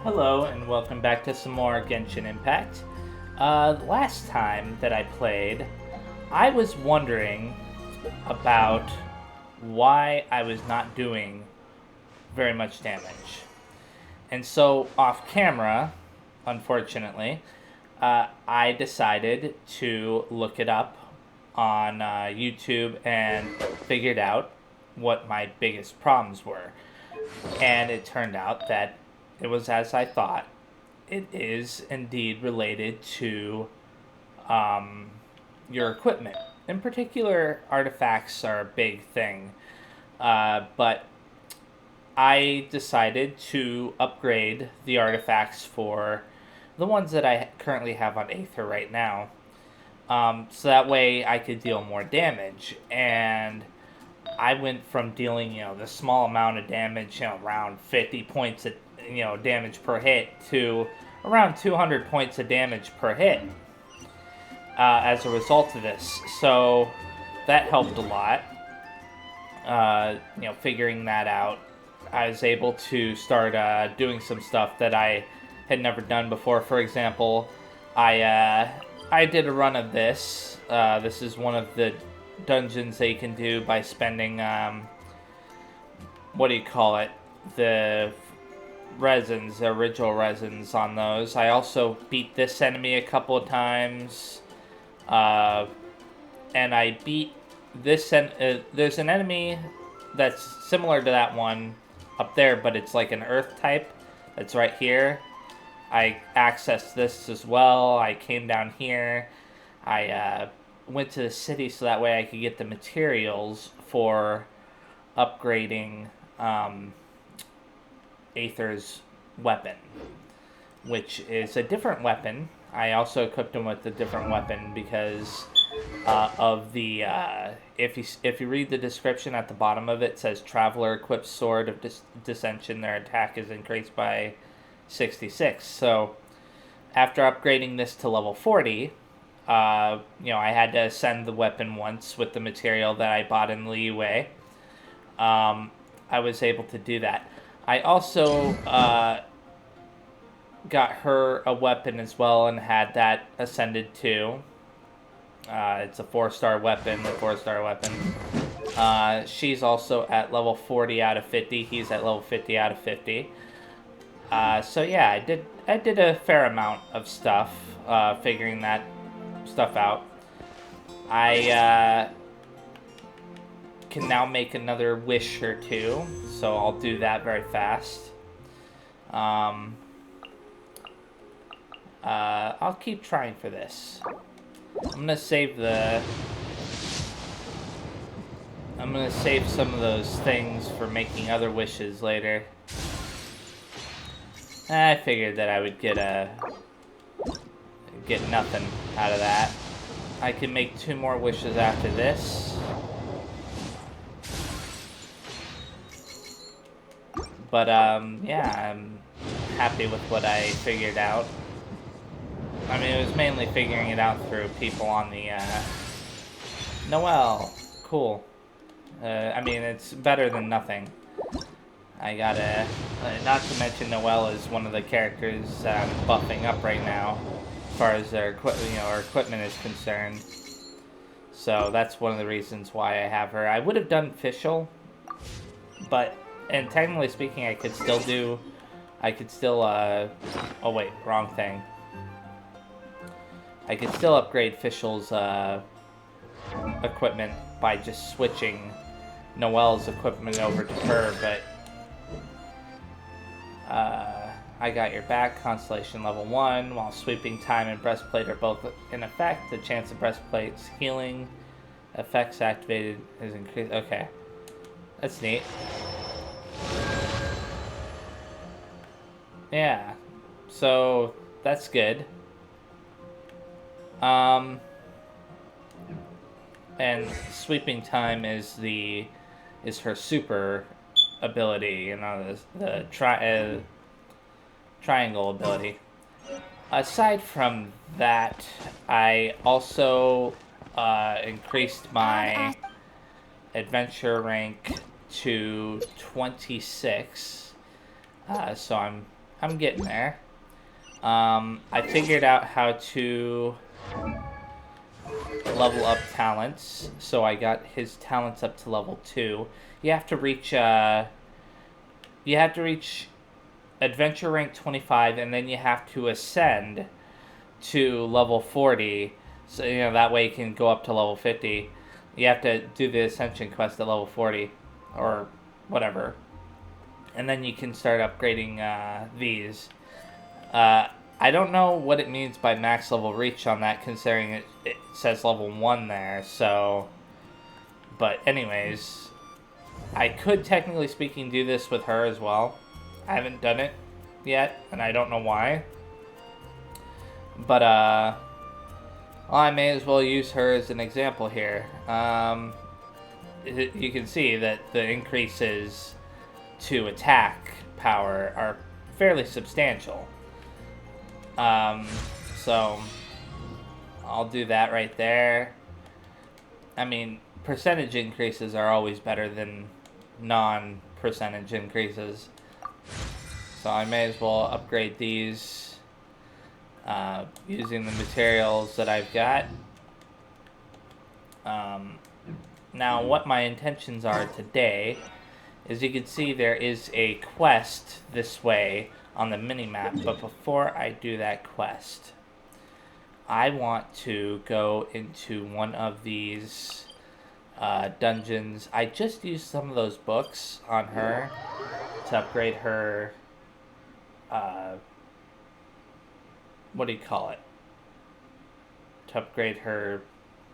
Hello and welcome back to some more Genshin Impact. Last time that I played, I was wondering about why I was not doing very much damage. And so, off camera, unfortunately, I decided to look it up on YouTube and figured out what my biggest problems were. And it turned out that it was as I thought. It is indeed related to your equipment. In particular, artifacts are a big thing. But I decided to upgrade the artifacts for the ones that I currently have on Aether right now. So that way I could deal more damage. And I went from dealing, the small amount of damage, around 50 points of, damage per hit to around 200 points of damage per hit as a result of this. So that helped a lot. Figuring that out, I was able to start doing some stuff that I had never done before. For example, I did a run of this. This is one of the dungeons that you can do by spending what do you call it, the resins, the original resins on those. I also beat this enemy a couple of times, and I beat this there's an enemy that's similar to that one up there, but it's like an earth type that's right here. I accessed this as well. I came down here. I went to the city so that way I could get the materials for upgrading Aether's weapon, which is a different weapon. I also equipped him with a different weapon because of the if you read the description at the bottom of it, it says Traveler equips Sword of Dissension. Their attack is increased by 66. So after upgrading this to level 40, I had to ascend the weapon once with the material that I bought in Liyue. I was able to do that. I also got her a weapon as well and had that ascended too. It's a 4-star weapon, she's also at level 40 out of 50. He's at level 50 out of 50. So yeah, I did a fair amount of stuff, figuring that stuff out. I can now make another wish or two, so I'll do that very fast. I'll keep trying for this. I'm gonna save some of those things for making other wishes later. I figured that I would get nothing out of that. I can make 2 more wishes after this. But, yeah, I'm happy with what I figured out. I mean, it was mainly figuring it out through people on the, Noelle. Cool. I mean, it's better than nothing. I gotta, not to mention Noelle is one of the characters that I'm buffing up right now, as far as their our equipment is concerned. So that's one of the reasons why I have her. I would have done Fischl, but, and technically speaking, I could still, oh wait, wrong thing. I could still upgrade Fischl's, equipment by just switching Noelle's equipment over to her, but, I got your back, Constellation level 1, while Sweeping Time and Breastplate are both in effect. The chance of Breastplate's healing effects activated is increased. Okay. That's neat. Yeah. So, that's good. And Sweeping Time is her super ability, the triangle ability. Aside from that, I also increased my adventure rank to 26. So I'm getting there. I figured out how to level up talents, so I got his talents up to level 2. You have to reach adventure rank 25, and then you have to ascend to level 40, so that way you can go up to level 50. You have to do the ascension quest at level 40 or whatever, and then you can start upgrading these. I don't know what it means by max level reach on that, considering it says level 1 there, so... But anyways, I could, technically speaking, do this with her as well. I haven't done it yet, and I don't know why. But, well, I may as well use her as an example here. You can see that the increases to attack power are fairly substantial. So I'll do that right there. I mean, percentage increases are always better than non-percentage increases. So I may as well upgrade these using the materials that I've got. Now, what my intentions are today is, you can see there is a quest this way on the mini-map, but before I do that quest, I want to go into one of these dungeons. I just used some of those books on her to upgrade her, what do you call it? To upgrade her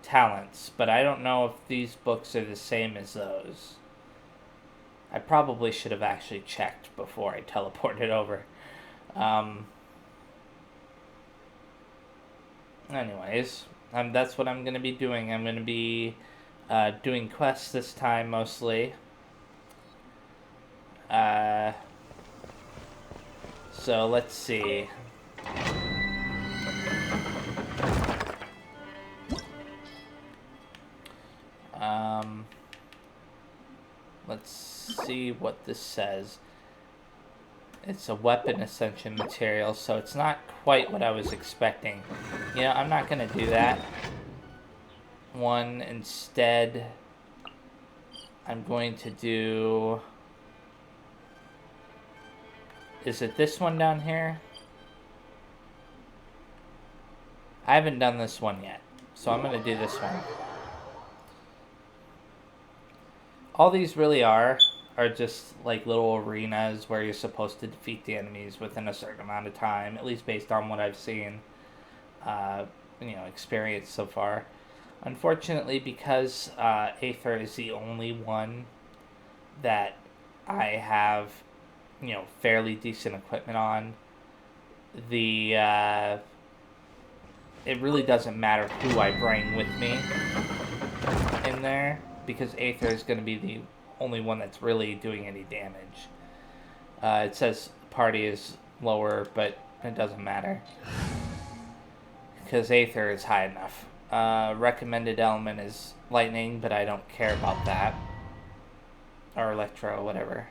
talents, but I don't know if these books are the same as those. I probably should have actually checked before I teleported over. Anyways, that's what I'm going to be doing. I'm going to be doing quests this time, mostly. So, let's see. Let's see what this says. It's a weapon ascension material, so it's not quite what I was expecting. I'm not going to do that one. Instead, I'm going to do... Is it this one down here? I haven't done this one yet, so I'm going to do this one. All these really are just like little arenas where you're supposed to defeat the enemies within a certain amount of time, at least based on what I've seen, experienced so far. Unfortunately, because Aether is the only one that I have, fairly decent equipment on, it really doesn't matter who I bring with me in there, because Aether is going to be the only one that's really doing any damage. It says party is lower, but it doesn't matter, because Aether is high enough. Recommended element is lightning, but I don't care about that. Or electro, whatever.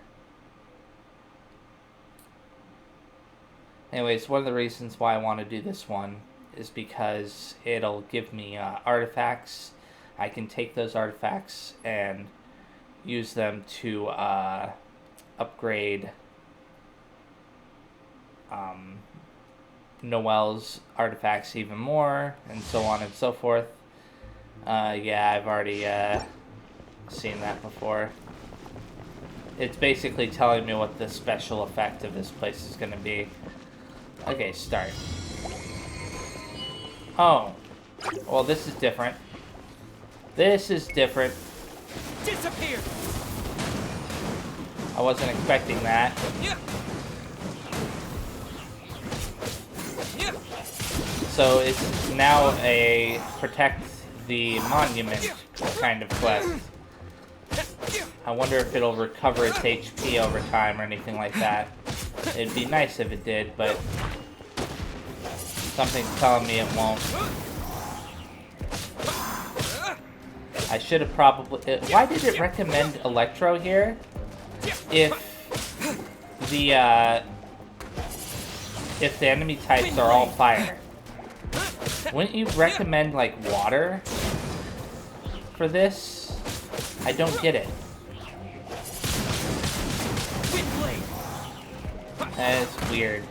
Anyways, one of the reasons why I want to do this one is because it'll give me artifacts. I can take those artifacts and use them to upgrade Noelle's artifacts even more, and so on and so forth. Yeah, I've already seen that before. It's basically telling me what the special effect of this place is going to be. Okay, start. Oh. Well, this is different. This is different. Disappear. I wasn't expecting that. So it's now a protect the monument kind of quest. I wonder if it'll recover its HP over time or anything like that. It'd be nice if it did, but something's telling me it won't. I should have probably... why did it recommend Electro here? If the if the enemy types are all fire. Wouldn't you recommend, like, water for this? I don't get it. That's weird.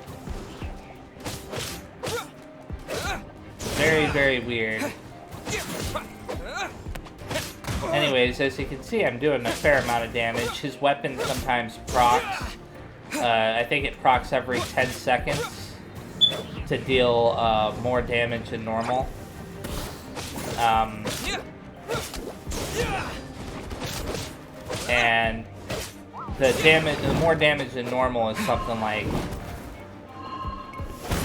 Very, very weird. Anyways, as you can see, I'm doing a fair amount of damage. His weapon sometimes procs. I think it procs every 10 seconds to deal more damage than normal. And the more damage than normal is something like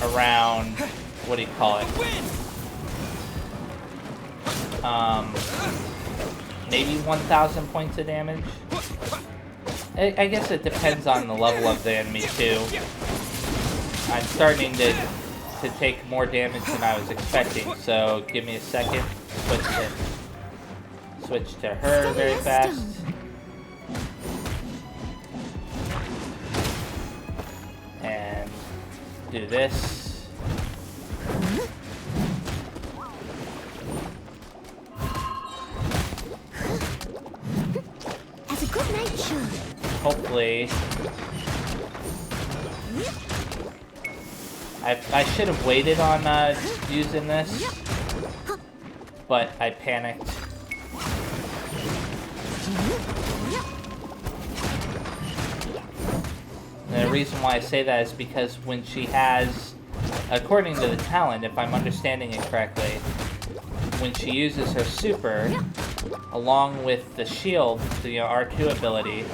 around, what do you call it? Maybe 1,000 points of damage. I guess it depends on the level of the enemy too. I'm starting to take more damage than I was expecting, so give me a second. Switch to her very fast. And do this. As a good nature. Hopefully. I should have waited on using this, but I panicked. And the reason why I say that is because when she has, according to the talent, if I'm understanding it correctly, when she uses her super, along with the shield, the R2 ability,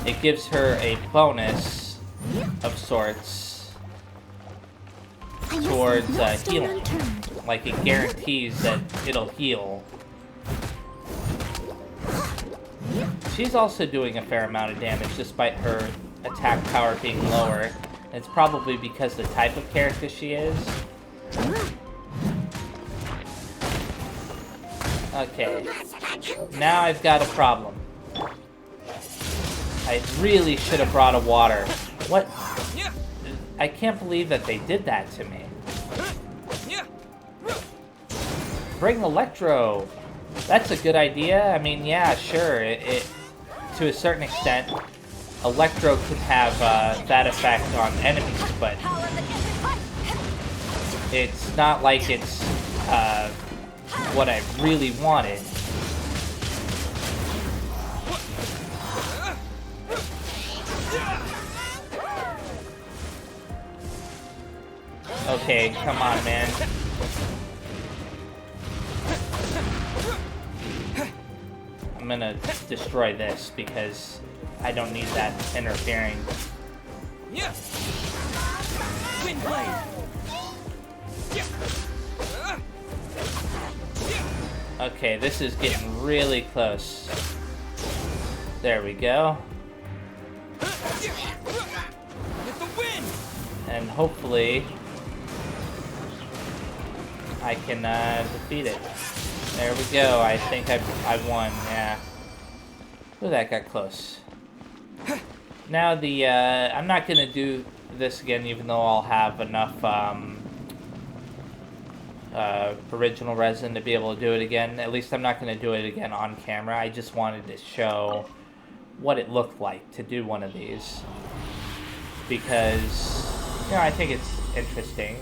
it gives her a bonus of sorts towards healing. Like, it guarantees that it'll heal. She's also doing a fair amount of damage despite her attack power being lower. It's probably because the type of character she is. Okay. Now I've got a problem. I really should have brought a water. What? I can't believe that they did that to me. Bring Electro. That's a good idea. I mean, yeah, sure. It to a certain extent, Electro can have that effect on enemies, but it's not like it's what I really wanted. Okay, come on, man. I'm gonna destroy this because I don't need that interfering. Okay, this is getting really close. There we go. And hopefully I can defeat it. There we go. I think I won. Yeah. Ooh, that got close. Now the I'm not gonna do this again, even though I'll have enough original resin to be able to do it again. At least I'm not gonna do it again on camera. I just wanted to show what it looked like to do one of these, because I think it's interesting.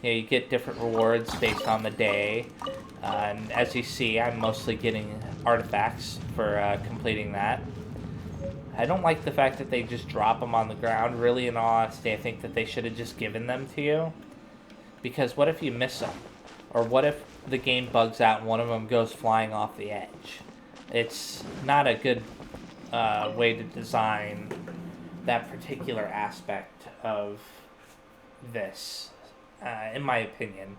You get different rewards based on the day, and as you see, I'm mostly getting artifacts for completing that. I don't like the fact that they just drop them on the ground. Really, in all honesty, I think that they should have just given them to you, because what if you miss them? Or what if the game bugs out and one of them goes flying off the edge? It's not a good way to design that particular aspect of this, in my opinion.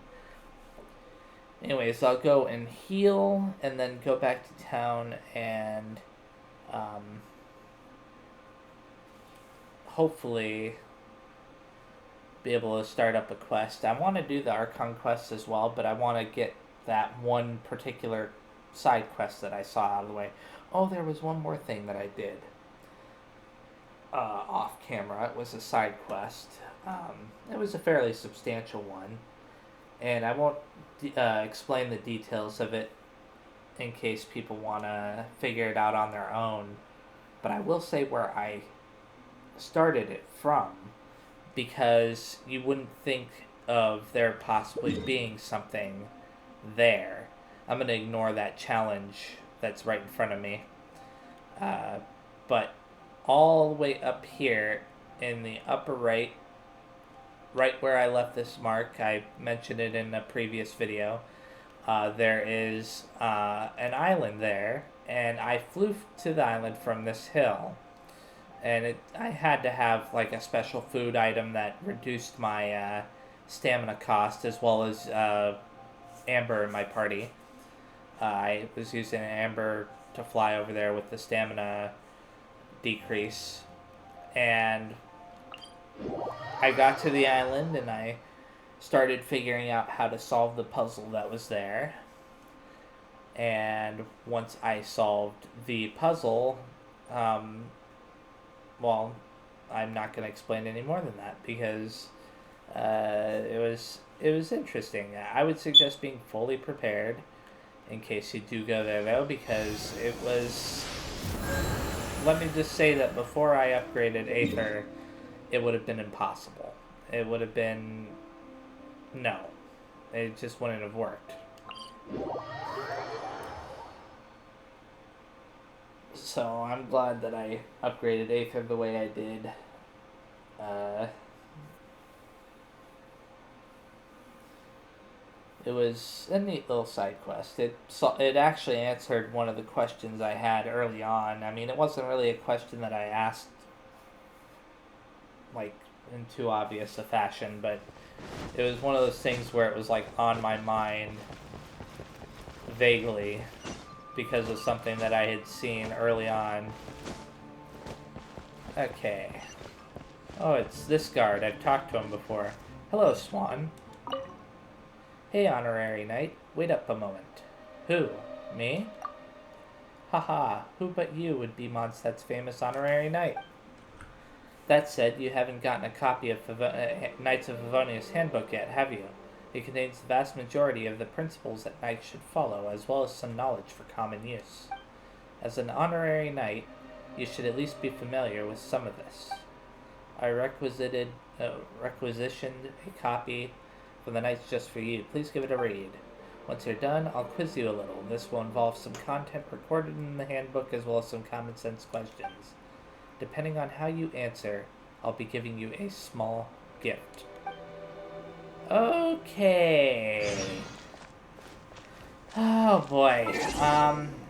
Anyways, I'll go and heal, and then go back to town, and hopefully be able to start up a quest. I want to do the Archon quest as well, but I want to get that one particular side quest that I saw out of the way. Oh, there was one more thing that I did. off camera. It was a side quest. It was a fairly substantial one, and I won't explain the details of it in case people want to figure it out on their own. But I will say where I started it from, because you wouldn't think of there possibly being something there. I'm going to ignore that challenge that's right in front of me. But all the way up here in the upper right, right where I left this mark, I mentioned it in a previous video, there is an island there, and I flew to the island from this hill. And I had to have like a special food item that reduced my stamina cost, as well as Amber in my party. I was using Amber to fly over there with the stamina decrease, and I got to the island and I started figuring out how to solve the puzzle that was there. And once I solved the puzzle, well, I'm not going to explain any more than that, because it was interesting. I would suggest being fully prepared in case you do go there, though, because it was... Let me just say that before I upgraded Aether, it would have been impossible. It would have been... No. It just wouldn't have worked. So I'm glad that I upgraded Aether the way I did. It was a neat little side quest. It actually answered one of the questions I had early on. I mean, it wasn't really a question that I asked like in too obvious a fashion, but it was one of those things where it was like on my mind vaguely because of something that I had seen early on. Okay. Oh, it's this guard. I've talked to him before. Hello, Swan. Hey, Honorary Knight. Wait up a moment. Who? Me? Haha, who but you would be Mondstadt's famous Honorary Knight? That said, you haven't gotten a copy of Knights of Favonius Handbook yet, have you? It contains the vast majority of the principles that knights should follow, as well as some knowledge for common use. As an Honorary Knight, you should at least be familiar with some of this. I requisitioned a copy for the Knights just for you. Please give it a read. Once you're done, I'll quiz you a little. This will involve some content recorded in the handbook as well as some common sense questions. Depending on how you answer, I'll be giving you a small gift. Okay. Oh boy.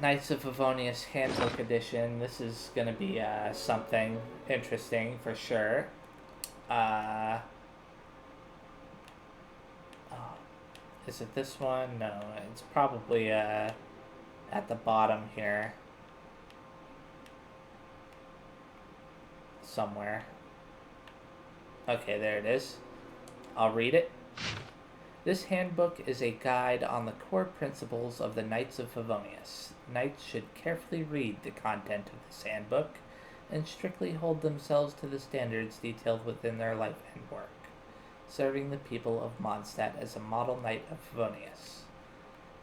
Knights of Favonius Handbook Edition. This is gonna be something interesting for sure. Is it this one? No, it's probably at the bottom here. Somewhere. Okay, there it is. I'll read it. This handbook is a guide on the core principles of the Knights of Favonius. Knights should carefully read the content of this handbook and strictly hold themselves to the standards detailed within their life and work, serving the people of Mondstadt as a model Knight of Favonius.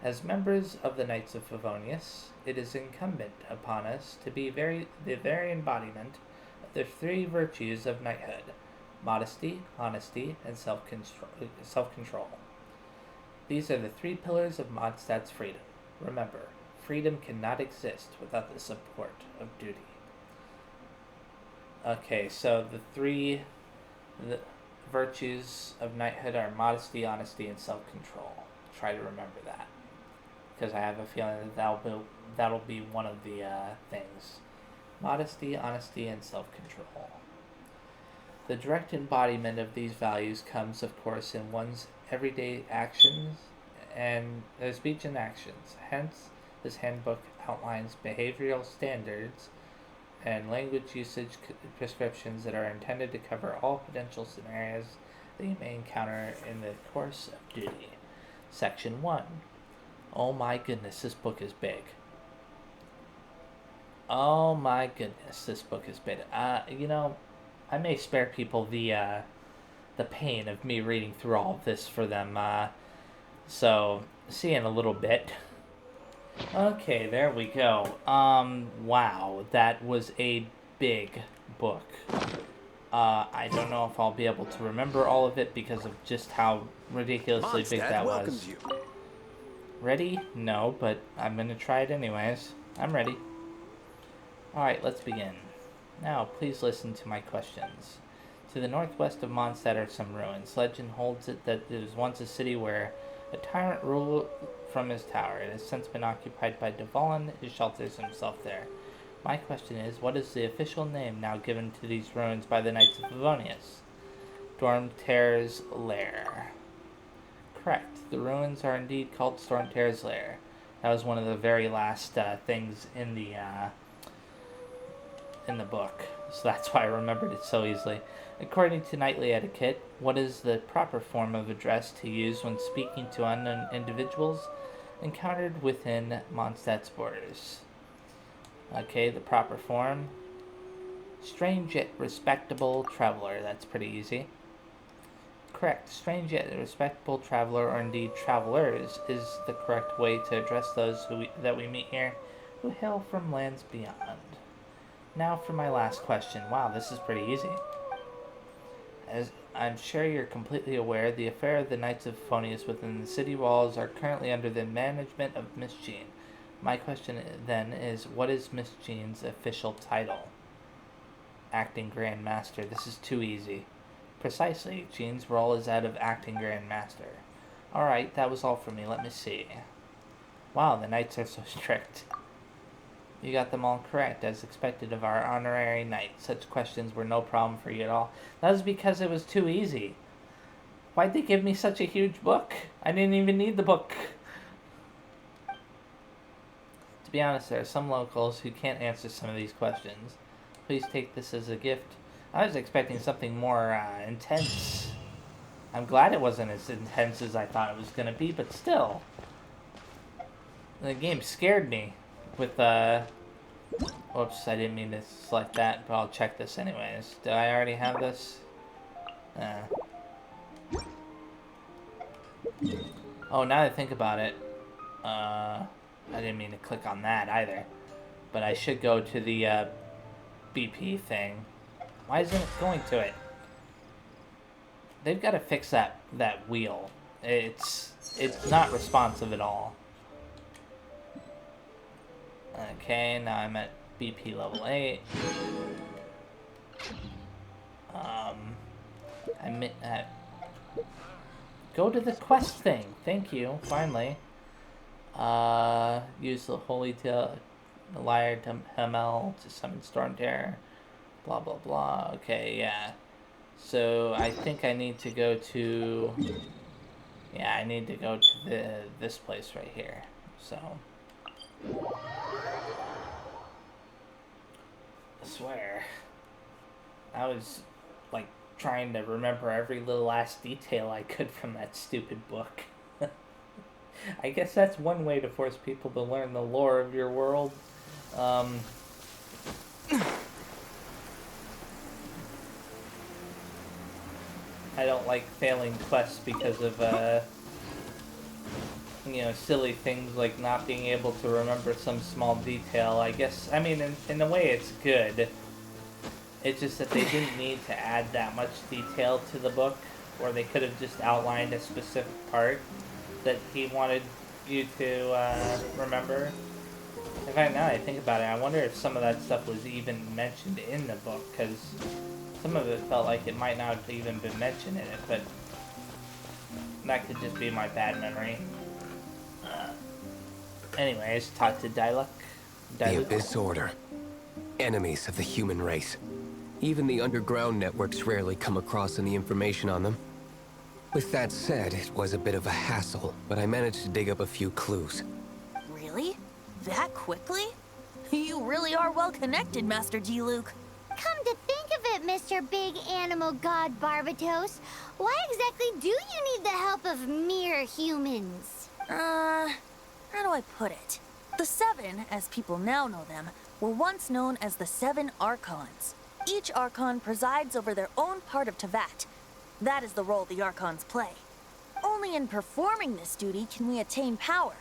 As members of the Knights of Favonius, it is incumbent upon us to be the very embodiment of the three virtues of knighthood: modesty, honesty, and self-control. These are the three pillars of Mondstadt's freedom. Remember, freedom cannot exist without the support of duty. Okay, so the virtues of knighthood are modesty, honesty, and self-control. Try to remember that, because I have a feeling that that'll be one of the things. Modesty, honesty, and self-control. The direct embodiment of these values comes, of course, in one's everyday actions and speech and actions. Hence, this handbook outlines behavioral standards and language usage prescriptions that are intended to cover all potential scenarios that you may encounter in the course of duty. Section 1. Oh my goodness, this book is big. Oh my goodness, this book is big. You know, I may spare people the pain of me reading through all of this for them. So see you in a little bit. Okay, there we go. Wow, that was a big book. I don't know if I'll be able to remember all of it because of just how ridiculously big that was. You. Ready? No, but I'm gonna try it anyways. I'm ready. Alright, let's begin. Now, please listen to my questions. To the northwest of Mondstadt are some ruins. Legend holds it that it was once a city where a tyrant ruled from his tower. It has since been occupied by Dvalin, who shelters himself there. My question is, what is the official name now given to these ruins by the Knights of Favonius? Stormtear's Lair. Correct. The ruins are indeed called Stormtear's Lair. That was one of the very last things in the book, so that's why I remembered it so easily. According to knightly etiquette, what is the proper form of address to use when speaking to unknown individuals encountered within Mondstadt's borders? Okay, the proper form. Strange yet respectable traveler. That's pretty easy. Correct. Strange yet respectable traveler, or indeed travelers, is the correct way to address those that we meet here who hail from lands beyond. Now for my last question. Wow, this is pretty easy. As I'm sure you're completely aware, the affair of the Knights of Favonius within the city walls are currently under the management of Miss Jean. My question then is, what is Miss Jean's official title? Acting Grand Master. This is too easy. Precisely, Jean's role is that of Acting Grand Master. Alright, that was all for me. Let me see. Wow, the knights are so strict. You got them all correct, as expected of our honorary knight. Such questions were no problem for you at all. That was because it was too easy. Why'd they give me such a huge book? I didn't even need the book. To be honest, there are some locals who can't answer some of these questions. Please take this as a gift. I was expecting something more intense. I'm glad it wasn't as intense as I thought it was going to be, but still. The game scared me with, whoops, I didn't mean to select that, but I'll check this anyways. Do I already have this? Oh, now that I think about it, I didn't mean to click on that either. But I should go to the, BP thing. Why isn't it going to it? They've got to fix that wheel. It's not responsive at all. Okay, now I'm at BP level 8. Go to the quest thing. Thank you. Finally. Use the Holy Lyre Hamel to summon Stormtear. Blah, blah, blah. Okay, yeah. So, I think I need to go to... Yeah, I need to go to this place right here. So... I swear. I was, like, trying to remember every little last detail I could from that stupid book. I guess that's one way to force people to learn the lore of your world. I don't like failing quests because of, you know, silly things like not being able to remember some small detail. I guess, I mean, in a way it's good. It's just that they didn't need to add that much detail to the book, or they could have just outlined a specific part that he wanted you to remember. In fact, now that I think about it, I wonder if some of that stuff was even mentioned in the book, because some of it felt like it might not have even been mentioned in it, but that could just be my bad memory. Anyways, talk to Diluc. The Abyss Order. Enemies of the human race. Even the underground networks rarely come across any information on them. With that said, it was a bit of a hassle, but I managed to dig up a few clues. Really? That quickly? You really are well connected, Master Diluc. Come to think of it, Mr. Big Animal God Barbatos, why exactly do you need the help of mere humans? How do I put it? The Seven, as people now know them, were once known as the Seven Archons. Each Archon presides over their own part of Tevat. That is the role the Archons play. Only in performing this duty can we attain power.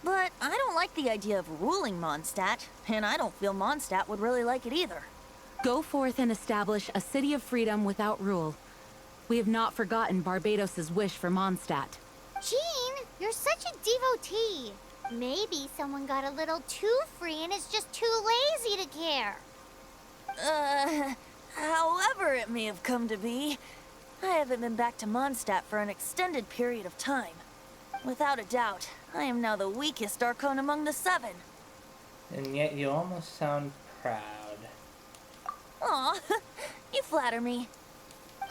But I don't like the idea of ruling Mondstadt, and I don't feel Mondstadt would really like it either. Go forth and establish a city of freedom without rule. We have not forgotten Barbados's wish for Mondstadt. Jean, you're such a devotee. Maybe someone got a little too free and is just too lazy to care. However it may have come to be, I haven't been back to Mondstadt for an extended period of time. Without a doubt, I am now the weakest Archon among the seven. And yet you almost sound proud. Aw, you flatter me.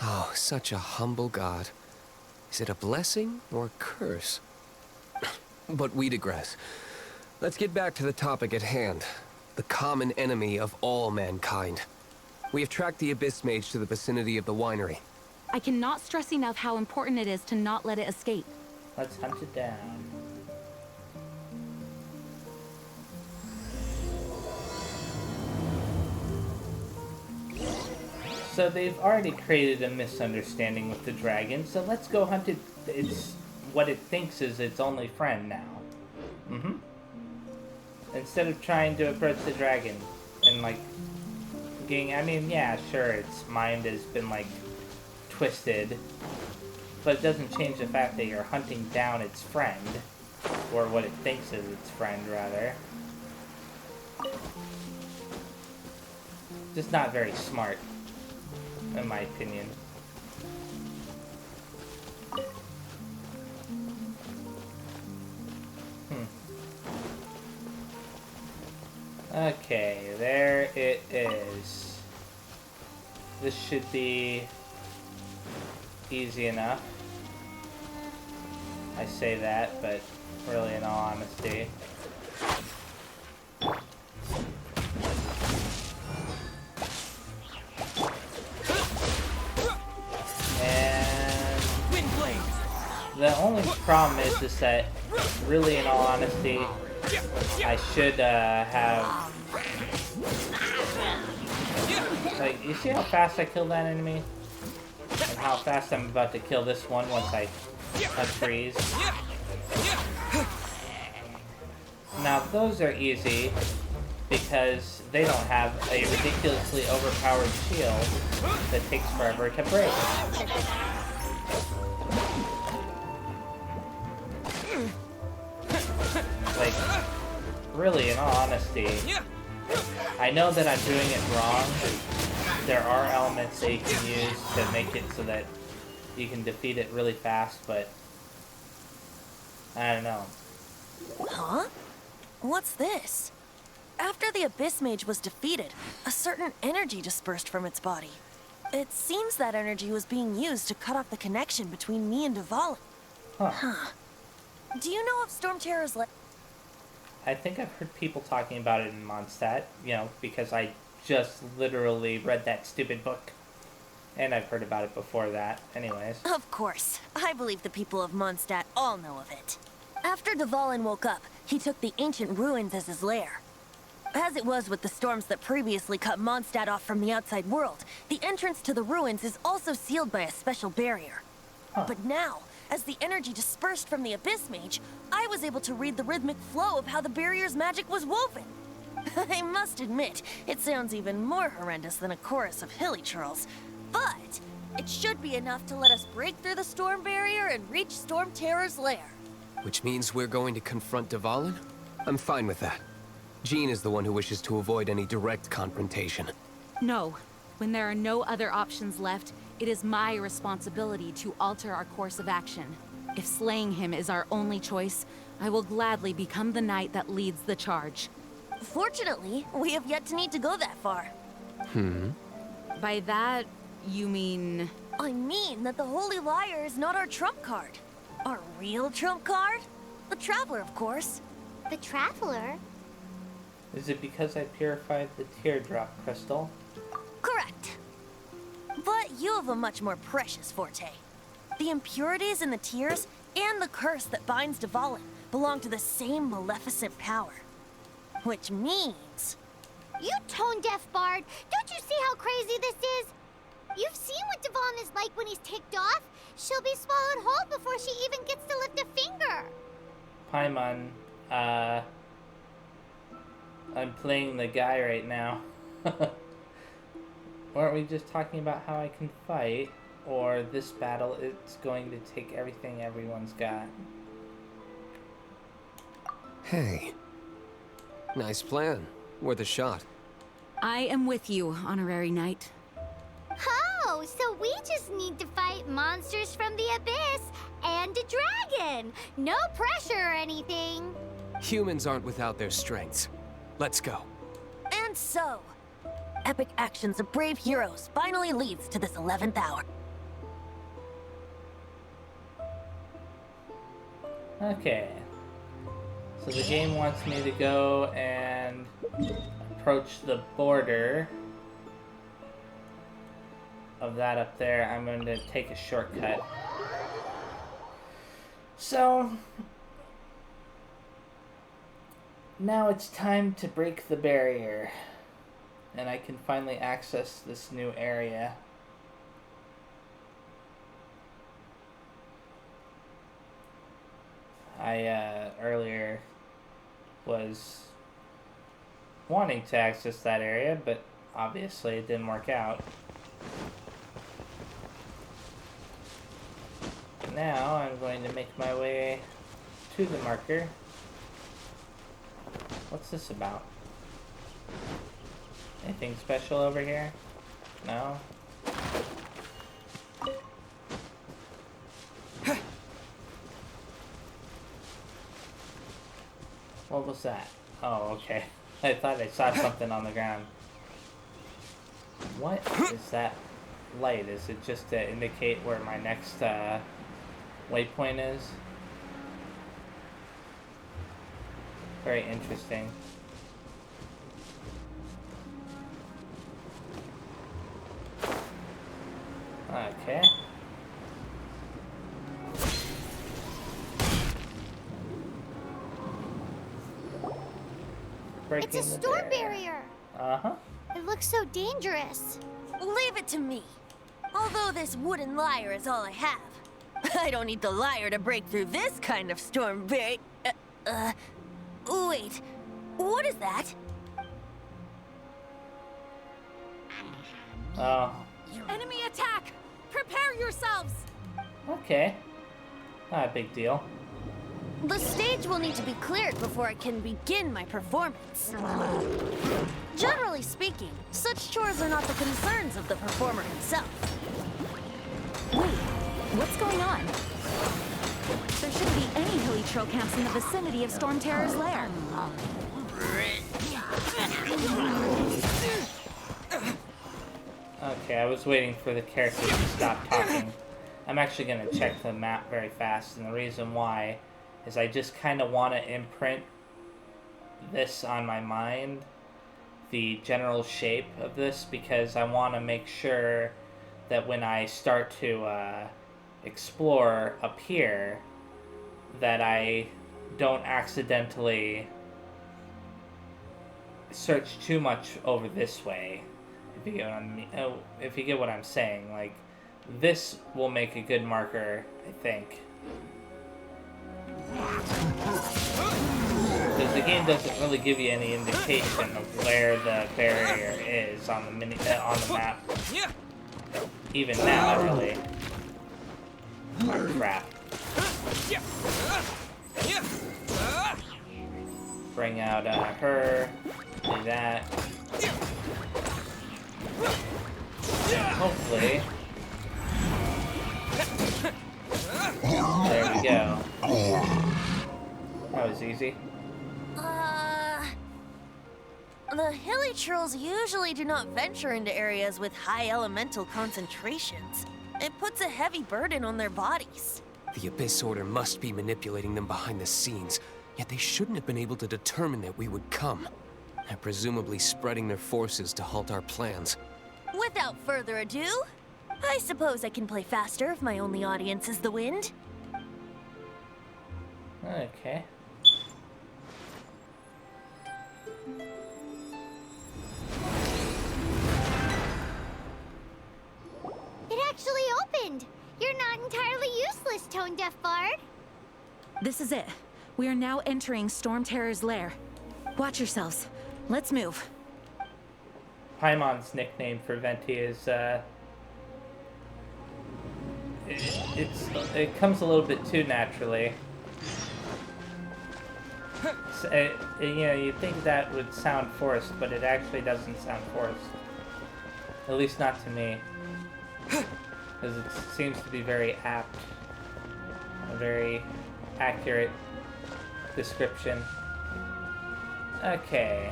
Oh, such a humble god. Is it a blessing or a curse? But we digress. Let's get back to the topic at hand. The common enemy of all mankind. We have tracked the Abyss Mage to the vicinity of the winery. I cannot stress enough how important it is to not let it escape. Let's hunt it down. So they've already created a misunderstanding with the dragon, so let's go hunt it. It's what it thinks is its only friend now. Instead of trying to approach the dragon and like getting, I mean, yeah, sure, its mind has been like twisted, but it doesn't change the fact that you're hunting down its friend, or what it thinks is its friend, rather. Just not very smart, in my opinion. Okay, there it is. This should be easy enough. I say that, but really in all honesty. And the only problem is that really in all honesty, I should have, like, you see how fast I killed that enemy? And how fast I'm about to kill this one once I unfreeze. Now those are easy because they don't have a ridiculously overpowered shield that takes forever to break. Like, really, in all honesty, I know that I'm doing it wrong. There are elements that you can use to make it so that you can defeat it really fast, but I don't know. Huh? What's this? After the Abyss Mage was defeated, a certain energy dispersed from its body. It seems that energy was being used to cut off the connection between me and Dvalin. Huh. Do you know if Storm Terror's I think I've heard people talking about it in Mondstadt, you know, because I just literally read that stupid book. And I've heard about it before that, anyways. Of course. I believe the people of Mondstadt all know of it. After Dvalin woke up, he took the ancient ruins as his lair. As it was with the storms that previously cut Mondstadt off from the outside world, the entrance to the ruins is also sealed by a special barrier. But now, as the energy dispersed from the Abyss Mage, I was able to read the rhythmic flow of how the barrier's magic was woven. I must admit, it sounds even more horrendous than a chorus of hilly churls. But it should be enough to let us break through the storm barrier and reach Storm Terror's lair. Which means we're going to confront Dvalin? I'm fine with that. Jean is the one who wishes to avoid any direct confrontation. No. When there are no other options left, it is my responsibility to alter our course of action. If slaying him is our only choice, I will gladly become the knight that leads the charge. Fortunately, we have yet to need to go that far. By that, you mean... I mean that the Holy Liar is not our trump card. Our real trump card? The Traveler, of course. The Traveler? Is it because I purified the teardrop crystal? Correct. But you have a much more precious forte. The impurities in the tears and the curse that binds Dvalin belong to the same maleficent power. Which means You tone-deaf bard! Don't you see how crazy this is? You've seen what Devon is like when he's ticked off. She'll be swallowed whole before she even gets to lift a finger. Paimon, I'm playing the guy right now. Weren't we just talking about how I can fight? Or this battle is going to take everything everyone's got? Hey. Nice plan. Worth a shot. I am with you, Honorary Knight. Oh, so we just need to fight monsters from the abyss and a dragon. No pressure or anything. Humans aren't without their strengths. Let's go. And so, epic actions of brave heroes finally leads to this 11th hour. Okay. So the game wants me to go and approach the border of that up there. I'm going to take a shortcut. So now it's time to break the barrier, and I can finally access this new area. I earlier was wanting to access that area, but obviously it didn't work out. Now I'm going to make my way to the marker. What's this about? Anything special over here? No? What was that? Oh, okay. I thought I saw something on the ground. What is that light? Is it just to indicate where my next waypoint is? Very interesting. Okay. It's a storm barrier. Uh-huh. It looks so dangerous. Leave it to me. Although this wooden lyre is all I have, I don't need the lyre to break through this kind of storm barrier. Wait. What is that? Oh. Enemy attack! Prepare yourselves! Okay. Not a big deal. The stage will need to be cleared before I can begin my performance. Generally speaking, such chores are not the concerns of the performer himself. Wait, what's going on? There shouldn't be any hilly trail camps in the vicinity of Storm Terror's lair. Okay, I was waiting for the characters to stop talking. I'm actually going to check the map very fast, and the reason why is I just kind of want to imprint this on my mind, the general shape of this, because I want to make sure that when I start to explore up here, that I don't accidentally search too much over this way. If you get what I mean, if you get what I'm saying, like this will make a good marker, I think. Because the game doesn't really give you any indication of where the barrier is on the on the map. Even now, really. Oh, crap. Bring out her. Do that. Hopefully. There we go. That was easy. The hilly trolls usually do not venture into areas with high elemental concentrations. It puts a heavy burden on their bodies. The Abyss Order must be manipulating them behind the scenes, yet they shouldn't have been able to determine that we would come. They're presumably spreading their forces to halt our plans. Without further ado, I suppose I can play faster if my only audience is the wind. Okay. tone-deaf bard. This is it. We are now entering Storm Terror's lair. Watch yourselves. Let's move. Paimon's nickname for Venti is, it comes a little bit too naturally. So, you know, you'd think that would sound forced, but it actually doesn't sound forced. At least not to me. Because it seems to be very apt. A very accurate description. Okay.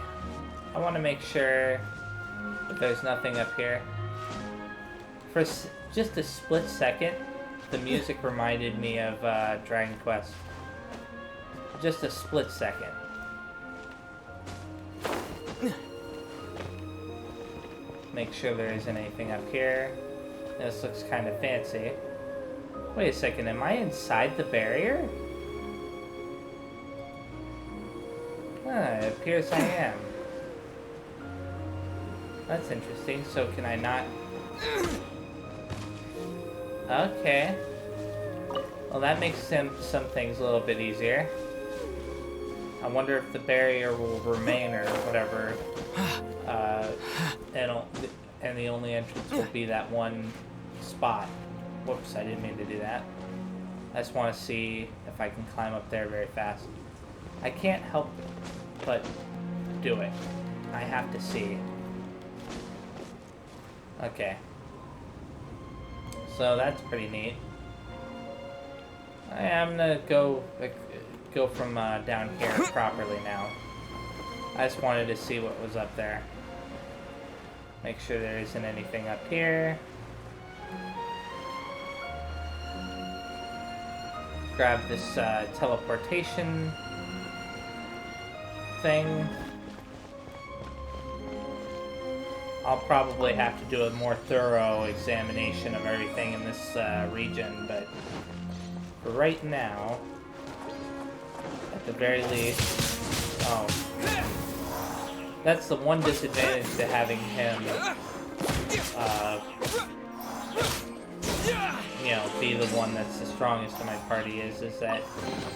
I want to make sure that there's nothing up here. For just a split second, the music reminded me of Dragon Quest. Just a split second. Make sure there isn't anything up here. This looks kind of fancy. Wait a second, am I inside the barrier? It appears I am. That's interesting. So can I not... Okay. Well, that makes some things a little bit easier. I wonder if the barrier will remain or whatever. And the only entrance will be that one spot. Whoops, I didn't mean to do that. I just want to see if I can climb up there very fast. I can't help but do it. I have to see. Okay. So that's pretty neat. I'm gonna go from down here properly now. I just wanted to see what was up there. Make sure there isn't anything up here. Grab this teleportation thing. I'll probably have to do a more thorough examination of everything in this region, but for right now, at the very least... Oh. That's the one disadvantage to having him, you know, be the one that's the strongest in my party is that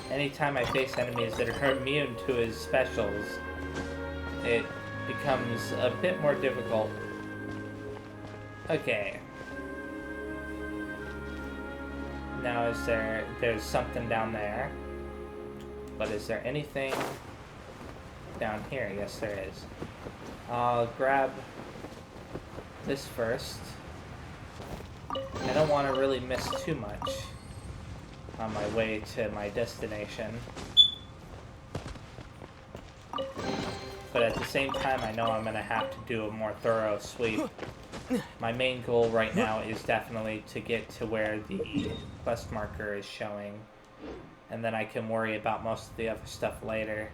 anytime I face enemies that are immune to his specials, it becomes a bit more difficult. Okay. Now there's something down there. But is there anything down here? Yes, there is. I'll grab this first. I don't want to really miss too much on my way to my destination. But at the same time, I know I'm going to have to do a more thorough sweep. My main goal right now is definitely to get to where the quest marker is showing. And then I can worry about most of the other stuff later.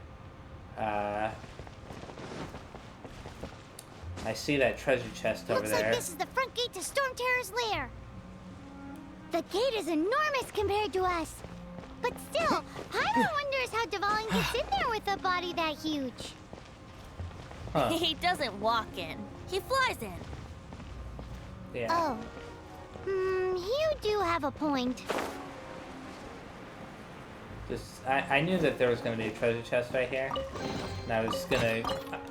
I see that treasure chest over Looks there. like this is the front gate to Storm Terror's lair. The gate is enormous compared to us. But still, Paimon wonders how Dvalin gets in there with a body that huge. Huh. He doesn't walk in. He flies in. Yeah. Oh. You do have a point. I knew that there was going to be a treasure chest right here. And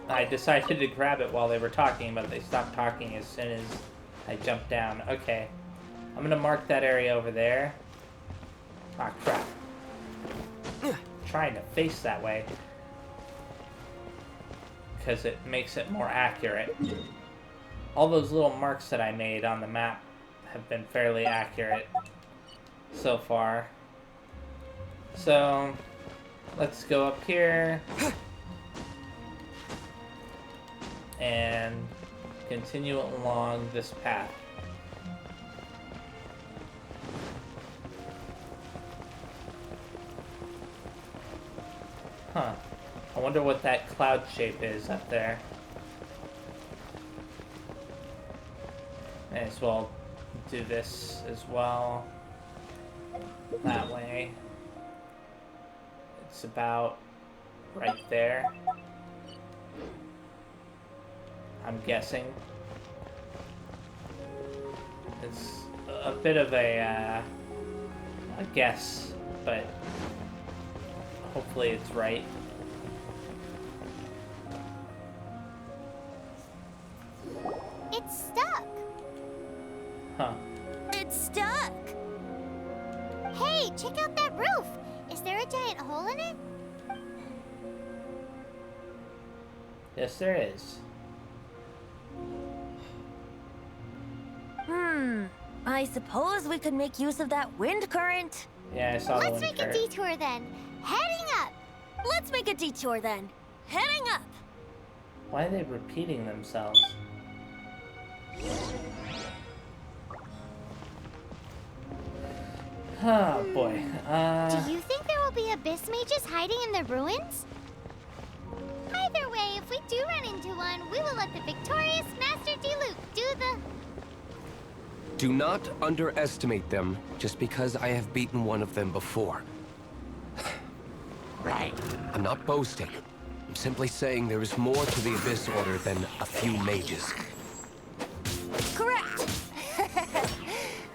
I decided to grab it while they were talking, but they stopped talking as soon as I jumped down. Okay. I'm going to mark that area over there. Ah, crap. Trying to face that way. Because it makes it more accurate. All those little marks that I made on the map have been fairly accurate so far. So, let's go up here and continue along this path. Huh. I wonder what that cloud shape is up there. May as well do this as well. That way. It's about right there. I'm guessing. It's a bit of a I guess, but hopefully it's right. It's stuck. Huh. It's stuck. Hey, check out that roof. Is there a giant hole in it? Yes, there is. I suppose we could make use of that wind current. Yeah, I saw the Let's one make curve. a detour then. Heading up. Let's make a detour then. Heading up. Why are they repeating themselves? Oh boy. Do you think there will be abyss mages hiding in the ruins? Either way, if we do run into one, we will let the victorious Master Diluc do the... Do not underestimate them just because I have beaten one of them before. Right. I'm not boasting. I'm simply saying there is more to the Abyss Order than a few mages. Correct.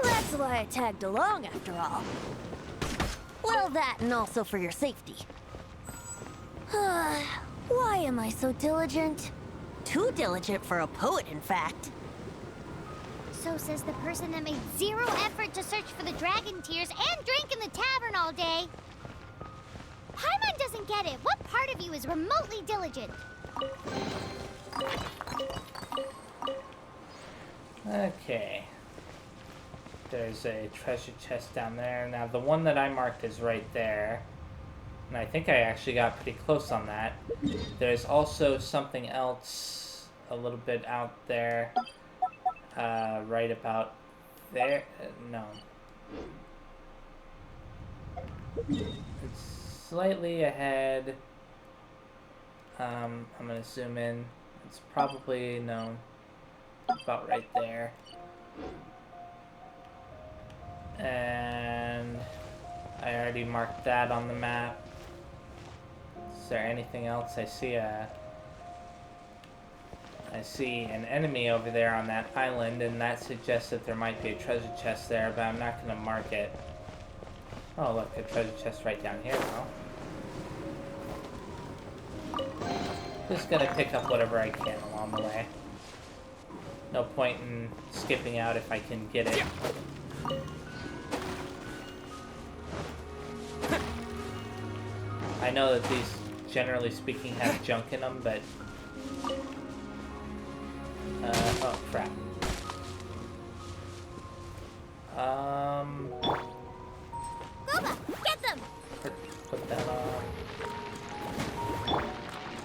That's why I tagged along after all. Well, that and also for your safety. Why am I so diligent? Too diligent for a poet, in fact. So says the person that made zero effort to search for the dragon tears and drank in the tavern all day. Paimon doesn't get it. What part of you is remotely diligent? Okay. There's a treasure chest down there. Now, the one that I marked is right there. And I think I actually got pretty close on that. There's also something else a little bit out there. Right about there. No. It's slightly ahead. I'm gonna zoom in. It's probably, no, about right there. And I already marked that on the map. Is there anything else? I see an enemy over there on that island, and that suggests that there might be a treasure chest there, but I'm not going to mark it. Oh, look, a treasure chest right down here, though. Just going to pick up whatever I can along the way. No point in skipping out if I can get it. I know that these, generally speaking, have junk in them, but... oh, crap. Boba, get them! Put that on.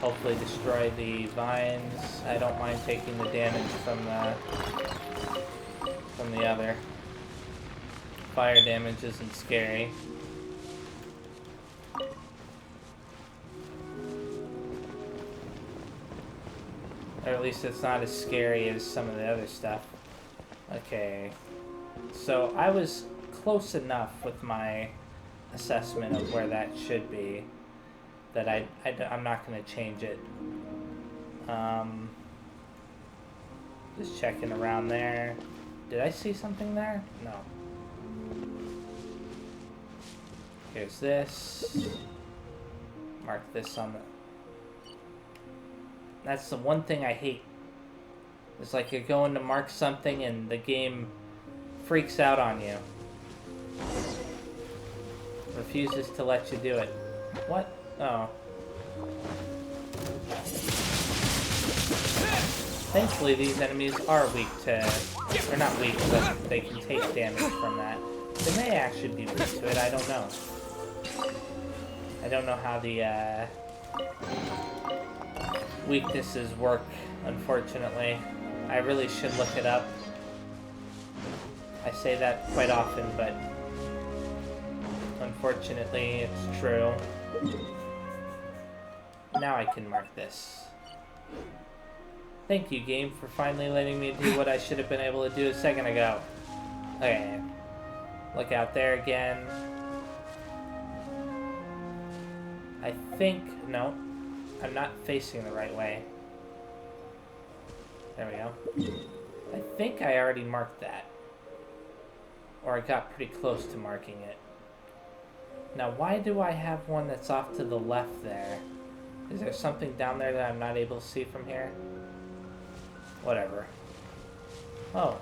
Hopefully destroy the vines. I don't mind taking the damage from the other. Fire damage isn't scary. Or at least it's not as scary as some of the other stuff. Okay. So I was close enough with my assessment of where that should be that I'm not going to change it. Just checking around there. Did I see something there? No. Here's this. Mark this on the... That's the one thing I hate. It's like you're going to mark something and the game freaks out on you. Refuses to let you do it. What? Oh. Thankfully, these enemies are weak to... Or not weak, but they can take damage from that. They may actually be weak to it, I don't know. I don't know how the, weaknesses work, unfortunately. I really should look it up. I say that quite often, but unfortunately it's true. Now I can mark this. Thank you, game, for finally letting me do what I should have been able to do a second ago. Okay. Look out there again. I think... No. I'm not facing the right way. There we go. I think I already marked that. Or I got pretty close to marking it. Now, why do I have one that's off to the left there? Is there something down there that I'm not able to see from here? Whatever. Oh.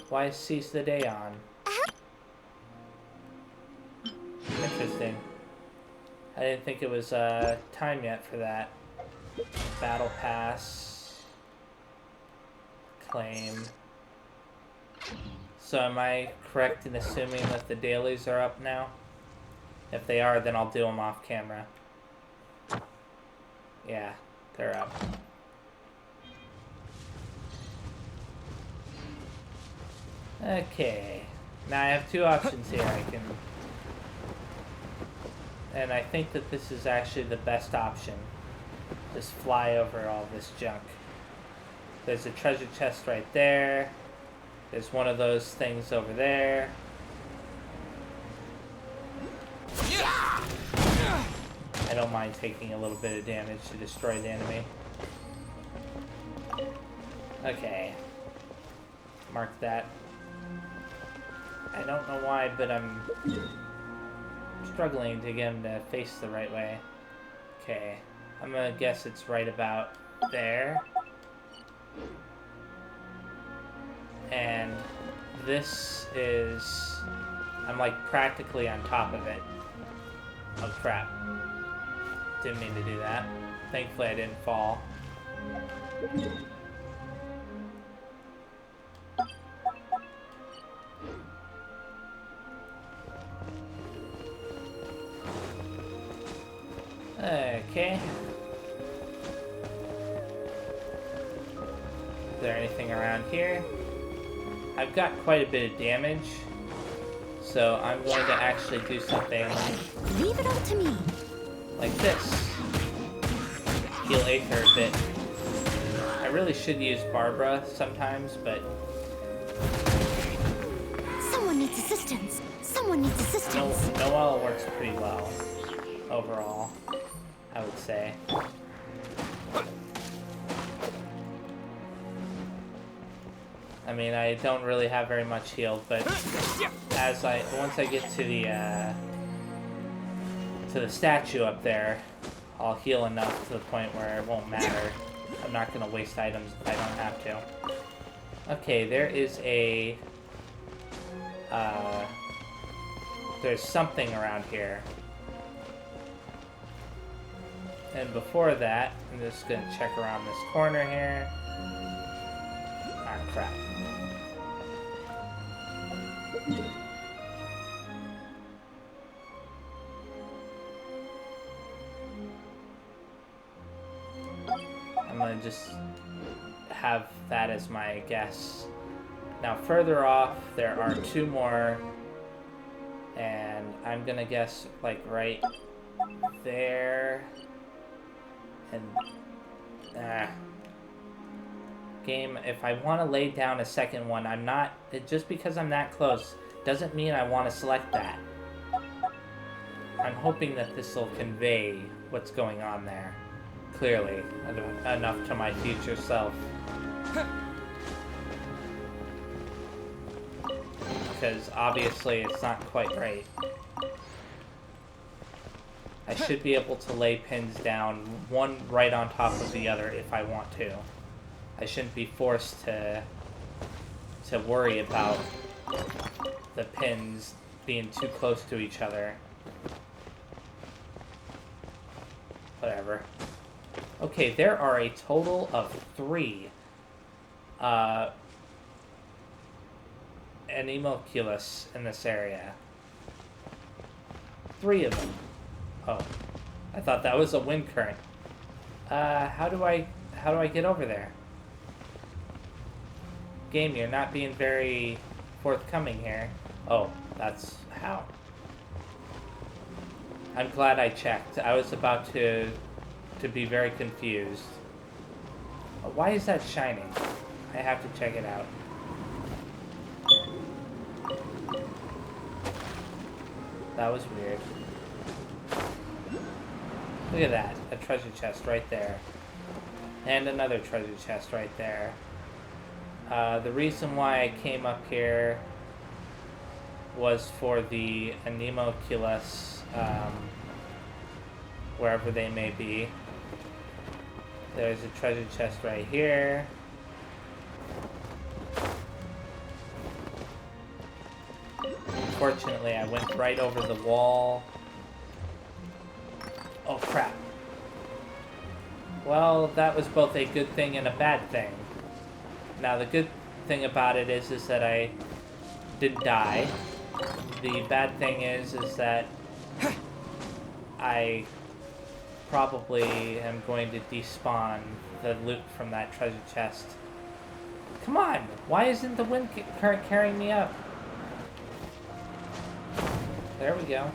Why seize the day on? Interesting. I didn't think it was time yet for that. Battle pass. Claim. So am I correct in assuming that the dailies are up now? If they are, then I'll do them off camera. Yeah, they're up. Okay. Now I have two options here. I can... And I think that this is actually the best option. Just fly over all this junk. There's a treasure chest right there. There's one of those things over there. I don't mind taking a little bit of damage to destroy the enemy. Okay. Mark that. I don't know why, but I'm struggling to get him to face the right way. Okay. I'm gonna guess it's right about there. And this is... I'm like practically on top of it. Oh crap. Didn't mean to do that. Thankfully I didn't fall. Okay. Is there anything around here? I've got quite a bit of damage, so I'm going to actually do something Leave it all to me. like this. Heal Aether a bit. I really should use Barbara sometimes, but Someone needs assistance. Someone needs assistance. Noelle works pretty well overall, I would say. I mean, I don't really have very much healed, but once I get to the statue up there, I'll heal enough to the point where it won't matter. I'm not gonna waste items if I don't have to. Okay, there is a there's something around here. And before that, I'm just gonna check around this corner here. Ah, crap. I'm gonna just have that as my guess. Now further off, there are two more, and I'm gonna guess like right there, and game, if I want to lay down a second one, I'm not, just because I'm that close doesn't mean I want to select that. I'm hoping that this will convey what's going on there clearly enough to my future self. Because obviously it's not quite right. I should be able to lay pins down one right on top of the other if I want to. I shouldn't be forced to worry about the pins being too close to each other. Whatever. Okay, there are a total of 3 animalculus in this area. 3 of them. Oh, I thought that was a wind current. How do I get over there? Game, you're not being very forthcoming here. Oh, that's how. I'm glad I checked. I was about to be very confused. Why is that shining? I have to check it out. That was weird. Look at that. A treasure chest right there. And another treasure chest right there. The reason why I came up here was for the Anemoculus, wherever they may be. There's a treasure chest right here. Unfortunately, I went right over the wall. Oh crap. Well, that was both a good thing and a bad thing. Now, the good thing about it is that I didn't die. The bad thing is that I probably am going to despawn the loot from that treasure chest. Come on! Why isn't the wind current carrying me up? There we go.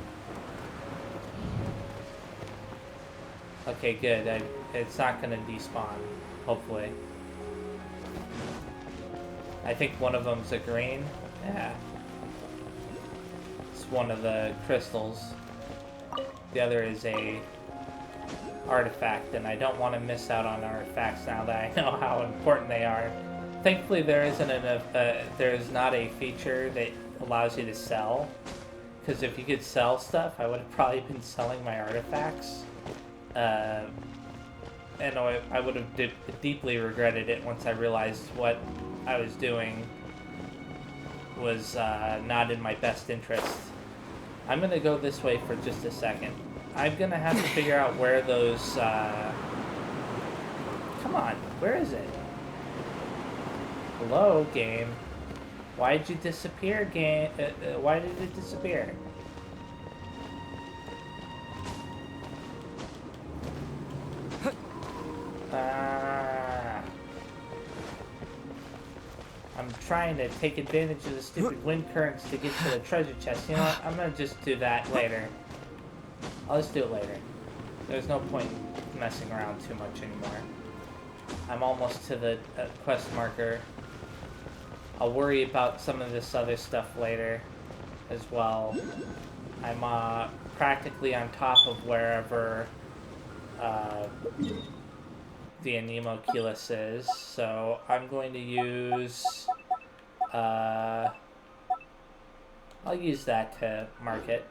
Okay, good. It's not gonna despawn, hopefully. I think one of them's a green. Yeah. It's one of the crystals. The other is a artifact, and I don't want to miss out on artifacts now that I know how important they are. Thankfully, there is not a feature that allows you to sell. Because if you could sell stuff, I would have probably been selling my artifacts. And I would have deeply regretted it once I realized what I was doing was not in my best interest. I'm going to go this way for just a second. I'm going to have to figure out where those... Come on, where is it? Hello, game. Why'd you disappear, game? Why did it disappear? I'm trying to take advantage of the stupid wind currents to get to the treasure chest. You know what? I'm gonna just do that later. I'll just do it later. There's no point messing around too much anymore. I'm almost to the quest marker. I'll worry about some of this other stuff later as well. I'm practically on top of wherever the Anemoculus is, so I'm going to use I'll use that to mark it.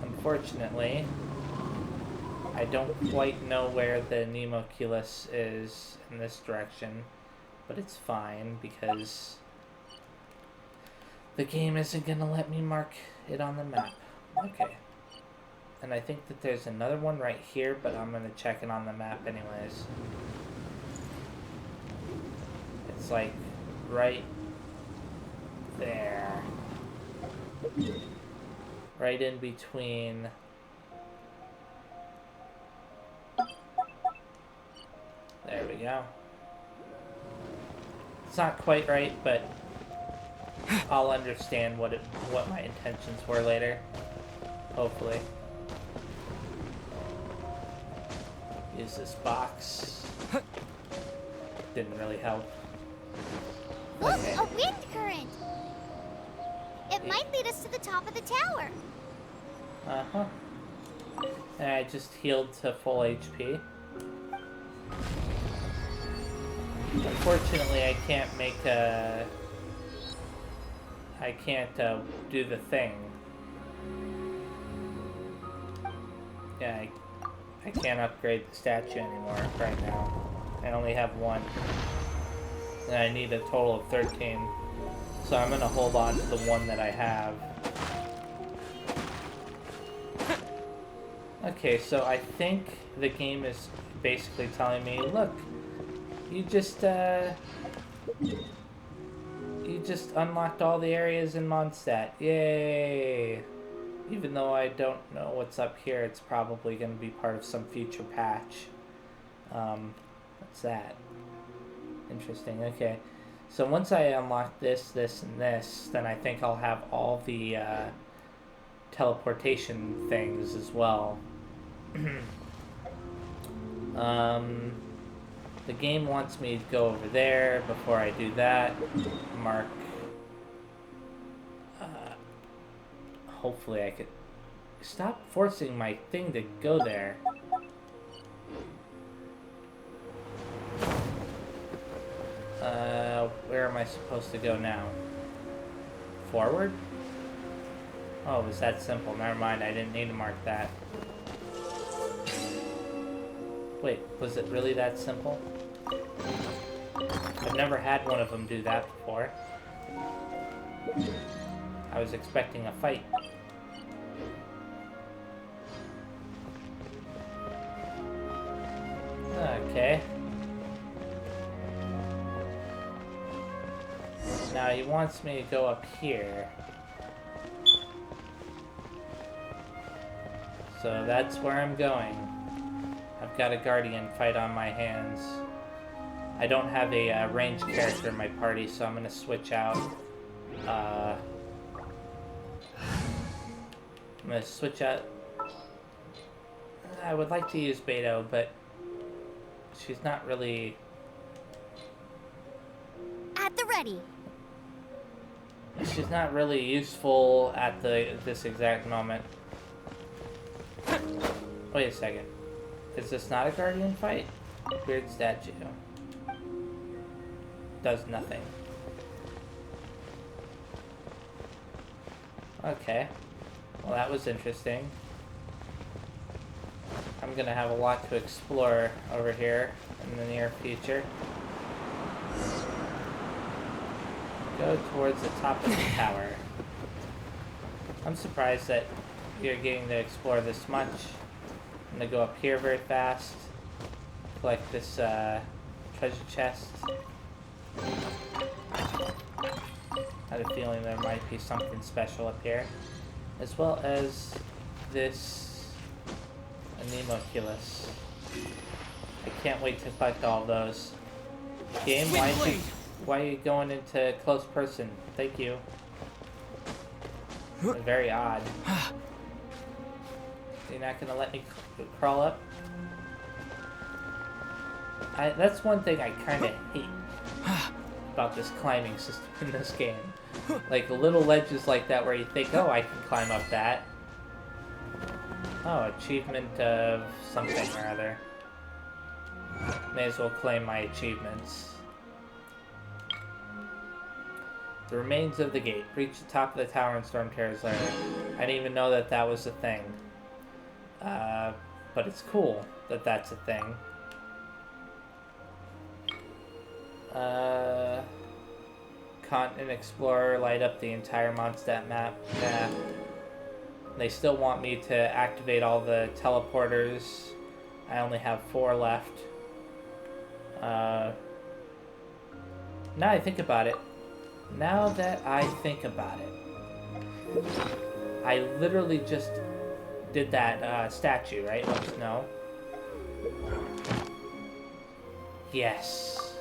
Unfortunately, I don't quite know where the Anemoculus is in this direction, but it's fine because the game isn't gonna let me mark it on the map. Okay. And I think that there's another one right here, but I'm gonna check it on the map anyways. It's like right there. Right in between. There we go. It's not quite right, but I'll understand what my intentions were later. Hopefully. Use this box. Didn't really help. Look, Okay. a wind current! It might lead us to the top of the tower. Uh-huh. And I just healed to full HP. Unfortunately, I can't make I can't do the thing. Yeah, I can't upgrade the statue anymore right now. I only have one. And I need a total of 13. So I'm gonna hold on to the one that I have. Okay, so I think the game is basically telling me, look, you just unlocked all the areas in Mondstadt. Yay! Even though I don't know what's up here, it's probably going to be part of some future patch. What's that? Interesting, okay. So once I unlock this, this, and this, then I think I'll have all the teleportation things as well. The game wants me to go over there. Before I do that, mark. Hopefully I could stop forcing my thing to go there. Where am I I supposed to go now? Forward? Oh, it was that simple. Never mind, I didn't need to mark that. Wait, was it really that simple? I've never had one of them do that before. I was expecting a fight. Okay. Now he wants me to go up here. So that's where I'm going. I've got a Guardian fight on my hands. I don't have a ranged character in my party, so I'm going to switch out. I'm going to switch out. I would like to use Beto, but she's not really... At the ready. She's not really useful at this exact moment. Wait a second. Is this not a Guardian fight? Weird statue. Does nothing. Okay. Well, that was interesting. I'm gonna have a lot to explore over here in the near future. Go towards the top of the tower. I'm surprised that you're getting to explore this much. I'm gonna go up here very fast. Collect this treasure chest. I had a feeling there might be something special up here. As well as this Anemoculus. I can't wait to collect all of those. Game, why are you going into close person? Thank you. Very odd. You're not gonna let me crawl up? That's one thing I kind of hate about this climbing system in this game. Like little ledges like that where you think, oh, I can climb up that. Oh, achievement of something or other. May as well claim my achievements. The remains of the gate. Reach the top of the tower in Storm Terror's lair. I didn't even know that that was a thing. But it's cool that that's a thing. Continent Explorer, light up the entire Mondstadt map. Yeah. They still want me to activate all the teleporters. I only have 4 left. Now I think about it. Now that I think about it, I literally just did that statue, right? Let us know. Yes.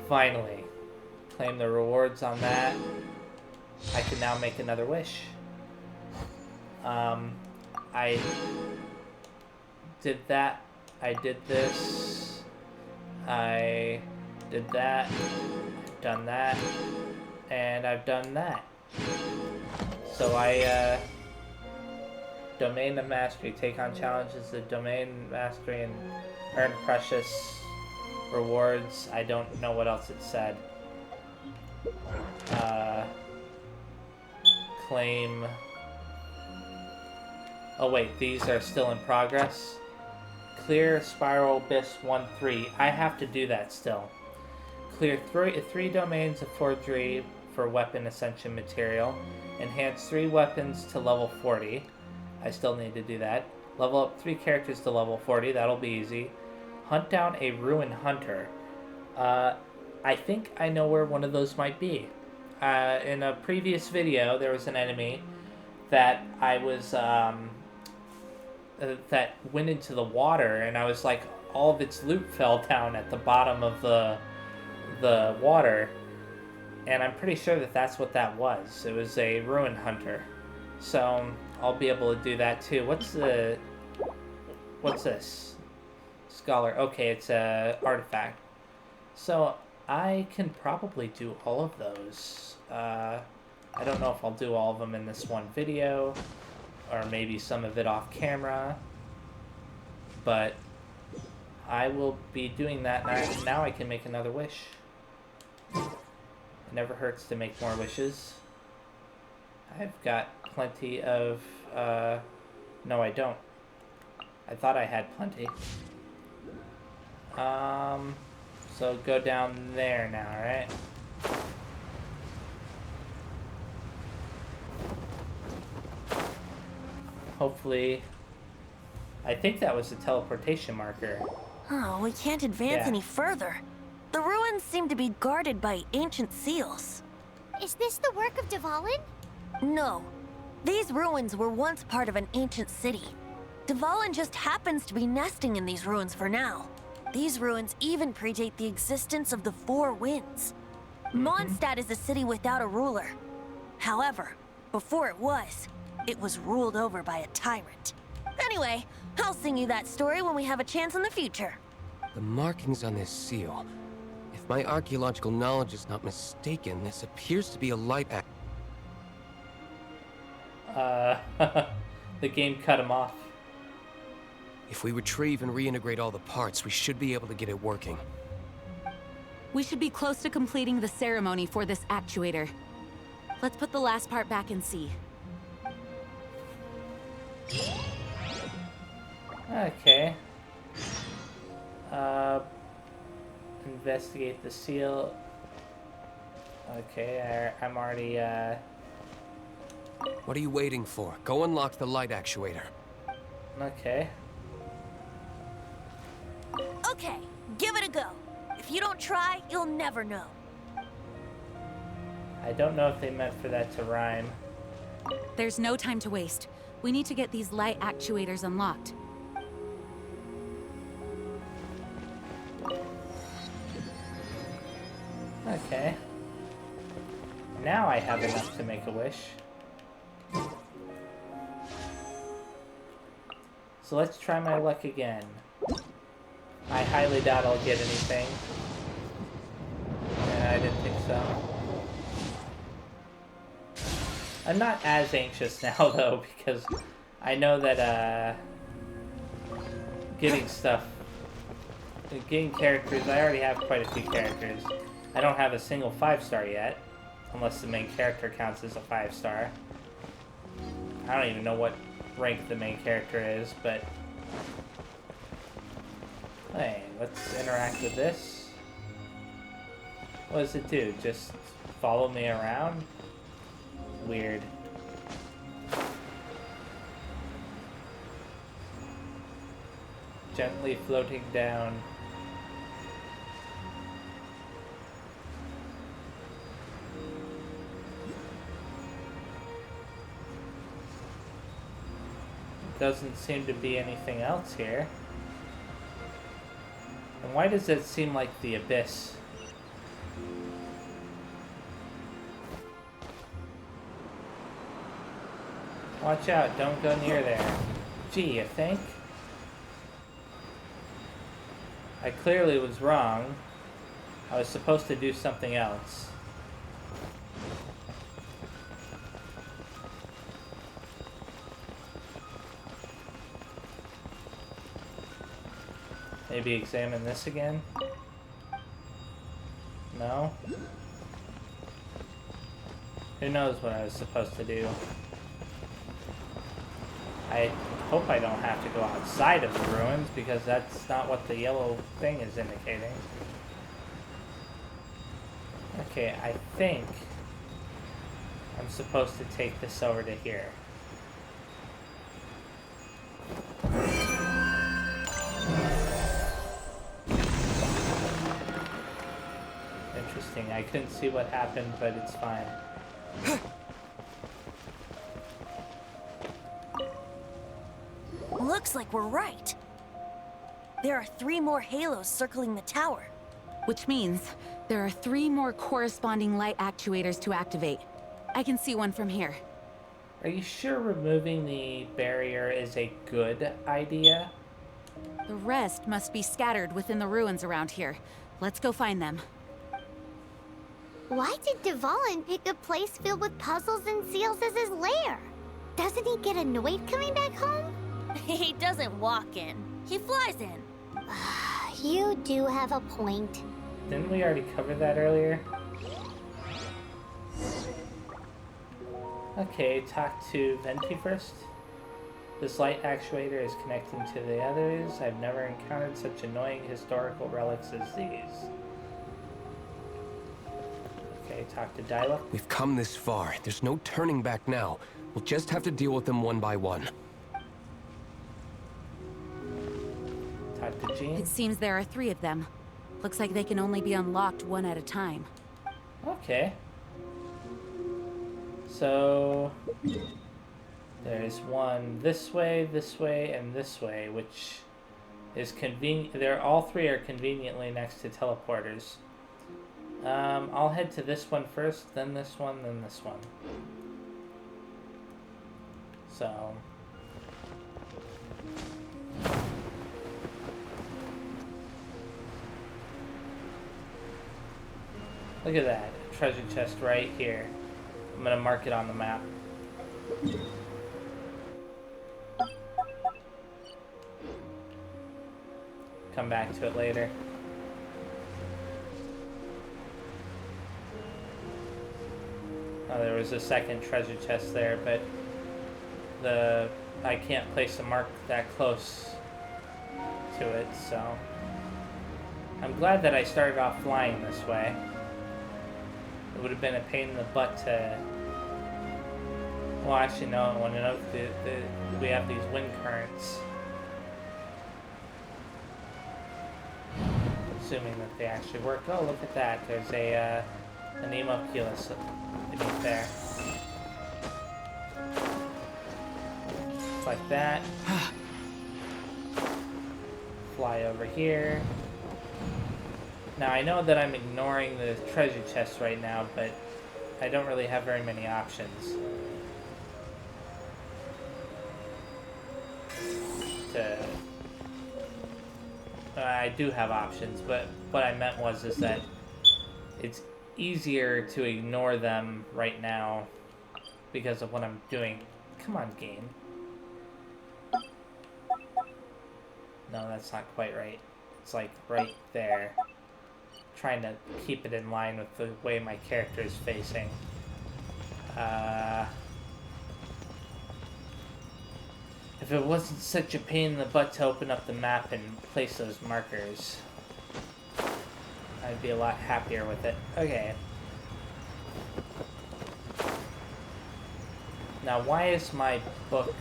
Finally. Claim the rewards on that. I can now make another wish. I did that. I did this. I did that. I've done that. And I've done that. So I, Domain of Mastery. Take on challenges of Domain Mastery and earn precious rewards. I don't know what else it said. Claim... Oh wait, these are still in progress. Clear Spiral Abyss 1-3. I have to do that still. Clear 3 domains of forgery for weapon ascension material. Enhance 3 weapons to level 40. I still need to do that. Level up 3 characters to level 40. That'll be easy. Hunt down a Ruin Hunter. I think I know where one of those might be. In a previous video, there was an enemy that I was, that went into the water, and I was like, all of its loot fell down at the bottom of the water, and I'm pretty sure that that's what that was. It was a Ruin Hunter. So, I'll be able to do that too. What's this? Scholar. Okay, it's a artifact. So, I can probably do all of those. I don't know if I'll do all of them in this one video, or maybe some of it off camera, but I will be doing that now. Now I can make another wish. never hurts to make more wishes. I've got plenty of, no I don't. I thought I had plenty. So go down there now, right? Hopefully, I think that was the teleportation marker. Oh, we can't advance Yeah. any further. The ruins seem to be guarded by ancient seals. Is this the work of Dvalin? No. These ruins were once part of an ancient city. Dvalin just happens to be nesting in these ruins for now. These ruins even predate the existence of the Four Winds. Mondstadt is a city without a ruler. However, before it was ruled over by a tyrant. Anyway, I'll sing you that story when we have a chance in the future. The markings on this seal. If my archaeological knowledge is not mistaken, this appears to be a light act. The game cut him off. If we retrieve and reintegrate all the parts, we should be able to get it working. We should be close to completing the ceremony for this actuator. Let's put the last part back and see. Okay. Investigate the seal. Okay, I'm already, What are you waiting for? Go unlock the light actuator. okay. Okay, give it a go. If you don't try, you'll never know. I don't know if they meant for that to rhyme. There's no time to waste. We need to get these light actuators unlocked. Okay. Now I have enough to make a wish. So let's try my luck again. I highly doubt I'll get anything. Yeah, I didn't think so. I'm not as anxious now, though, because I know that, getting characters, I already have quite a few characters. I don't have a single 5-star yet, unless the main character counts as a 5-star. I don't even know what rank the main character is, but... Hey, let's interact with this. What does it do? Just follow me around? Weird. Gently floating down. Doesn't seem to be anything else here. And why does it seem like the abyss? Watch out, don't go near there. Gee, you think? I clearly was wrong. I was supposed to do something else. Maybe examine this again? No? Who knows what I was supposed to do? I hope I don't have to go outside of the ruins, because that's not what the yellow thing is indicating. Okay, I think I'm supposed to take this over to here. Interesting. I couldn't see what happened, but it's fine. Looks like we're right. There are 3 more halos circling the tower. Which means there are 3 more corresponding light actuators to activate. I can see one from here. Are you sure removing the barrier is a good idea? The rest must be scattered within the ruins around here. Let's go find them. Why did Dvalin pick a place filled with puzzles and seals as his lair? Doesn't he get annoyed coming back home? He doesn't walk in. He flies in. You do have a point. Didn't we already cover that earlier? Okay, talk to Venti first. This light actuator is connecting to the others. I've never encountered such annoying historical relics as these. Okay, talk to Dyla. We've come this far. There's no turning back now. We'll just have to deal with them one by one. Talk to Jean. It seems there are 3 of them. Looks like they can only be unlocked one at a time. Okay. So there's one this way, and this way, which is convenient. All 3 are conveniently next to teleporters. I'll head to this one first, then this one, then this one. So look at that. Treasure chest right here. I'm gonna mark it on the map. Come back to it later. Oh, there was a second treasure chest there, but I can't place a mark that close to it, so I'm glad that I started off flying this way. It would have been a pain in the butt to... Well, actually, no, I want to know we have these wind currents. Assuming that they actually work. Oh, look at that. There's an Emoculus beneath there. Like that. Fly over here. Now, I know that I'm ignoring the treasure chest right now, but I don't really have very many options. I do have options, but what I meant is that it's easier to ignore them right now because of what I'm doing. Come on, game. No, that's not quite right. It's like right there. Trying to keep it in line with the way my character is facing. If it wasn't such a pain in the butt to open up the map and place those markers, I'd be a lot happier with it. Okay. Now, why is my book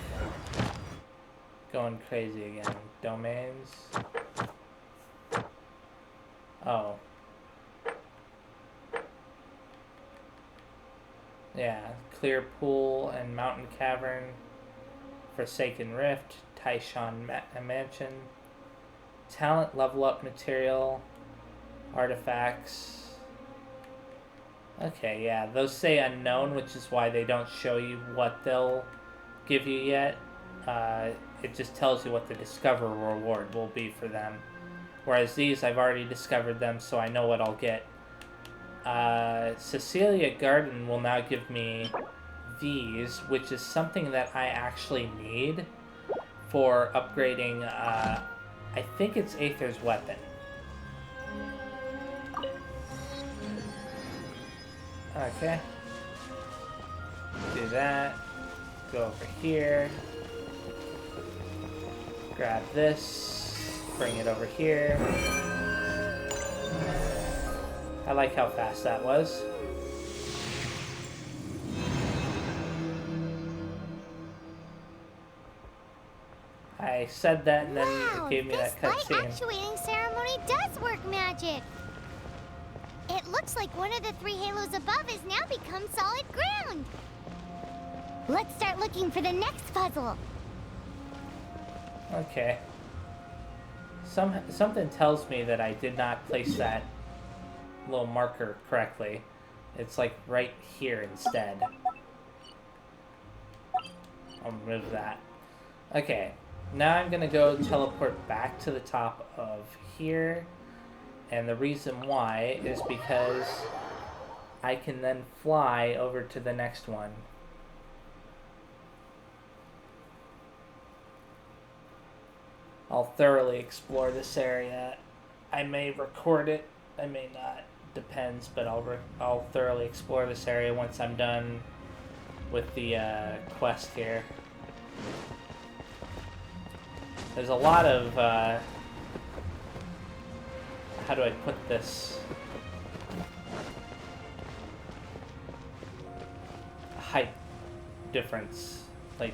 going crazy again? Domains? Oh. Yeah, Clear Pool and Mountain Cavern, Forsaken Rift, Taishan Mansion, Talent Level Up Material, Artifacts. Okay, yeah, those say unknown, which is why they don't show you what they'll give you yet. It just tells you what the Discover reward will be for them. Whereas these, I've already discovered them, so I know what I'll get. Cecilia Garden will now give me these, which is something that I actually need for upgrading, I think it's Aether's weapon. Okay. Do that. Go over here. Grab this. Bring it over here. I like how fast that was. I said that and then it gave me that cutscene. This light actuating ceremony does work magic. It looks like one of the 3 halos above has now become solid ground. Let's start looking for the next puzzle. Okay. Something tells me that I did not place that little marker correctly. It's like right here instead. I'll remove that. Okay. Now I'm gonna go teleport back to the top of here. And the reason why is because I can then fly over to the next one. I'll thoroughly explore this area. I may record it, I may not. Depends, but I'll thoroughly explore this area once I'm done with the quest here. There's a lot of, how do I put this? Height difference. Like,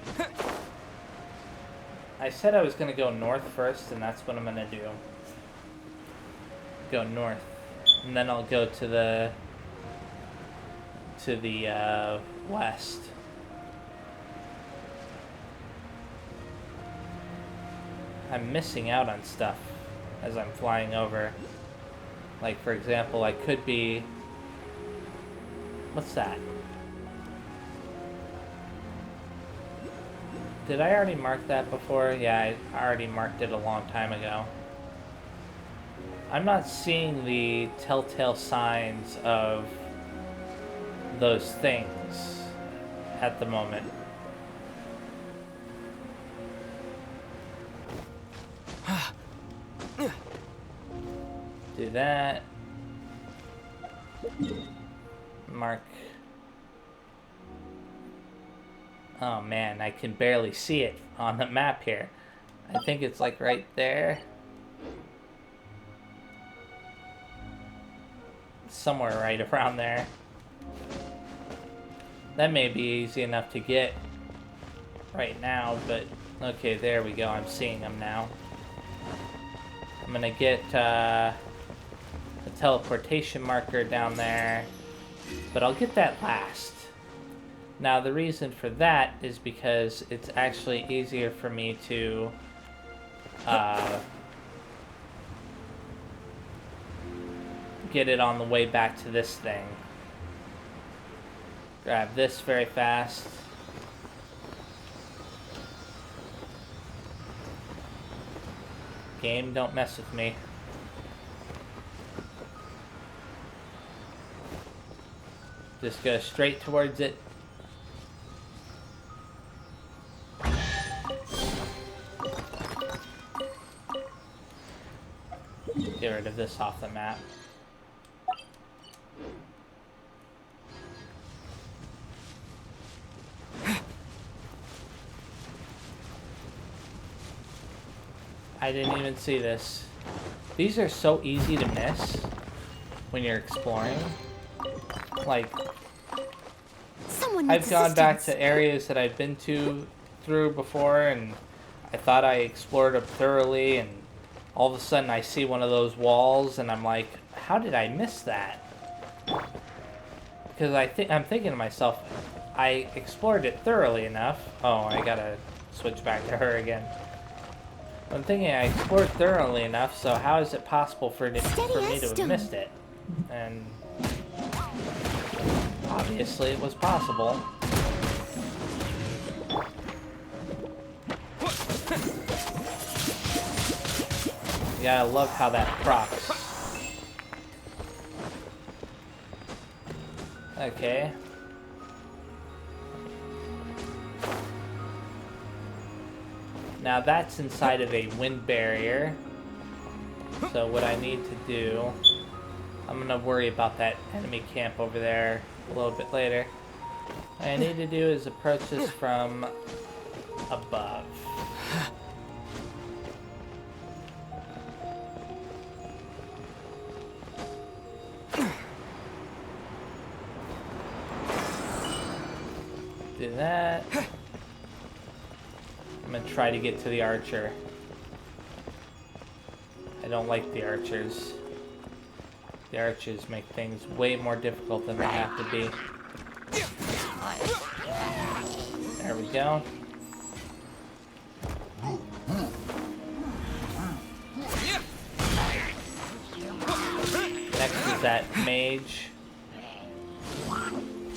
I said I was gonna go north first, and that's what I'm gonna do. Go north, and then I'll go to the west. I'm missing out on stuff as I'm flying over. Like, for example, I could be... What's that? Did I already mark that before? Yeah, I already marked it a long time ago. I'm not seeing the telltale signs of those things at the moment. Do that. Mark. Oh man, I can barely see it on the map here. I think it's like right there. Somewhere right around there. That may be easy enough to get right now, but okay, there we go. I'm seeing them now. I'm gonna get a teleportation marker down there, but I'll get that last. Now the reason for that is because it's actually easier for me to get it on the way back to this thing. Grab this very fast. Game, don't mess with me. Just go straight towards it. Get rid of this off the map. I didn't even see this. These are so easy to miss when you're exploring. Like, I've gone back to areas that I've been through before, and I thought I explored them thoroughly, and all of a sudden I see one of those walls, and I'm like, how did I miss that? Because I'm thinking to myself, I explored it thoroughly enough. Oh, I gotta switch back to her again. I'm thinking I explored thoroughly enough, so how is it possible for me to have missed it? And obviously it was possible. Yeah, I love how that procs. Okay. Now that's inside of a wind barrier. So what I need to do, I'm gonna worry about that enemy camp over there a little bit later. What I need to do is approach this from above. Do that. I'm gonna try to get to the archer. I don't like the archers. The archers make things way more difficult than they have to be. There we go. Next is that mage.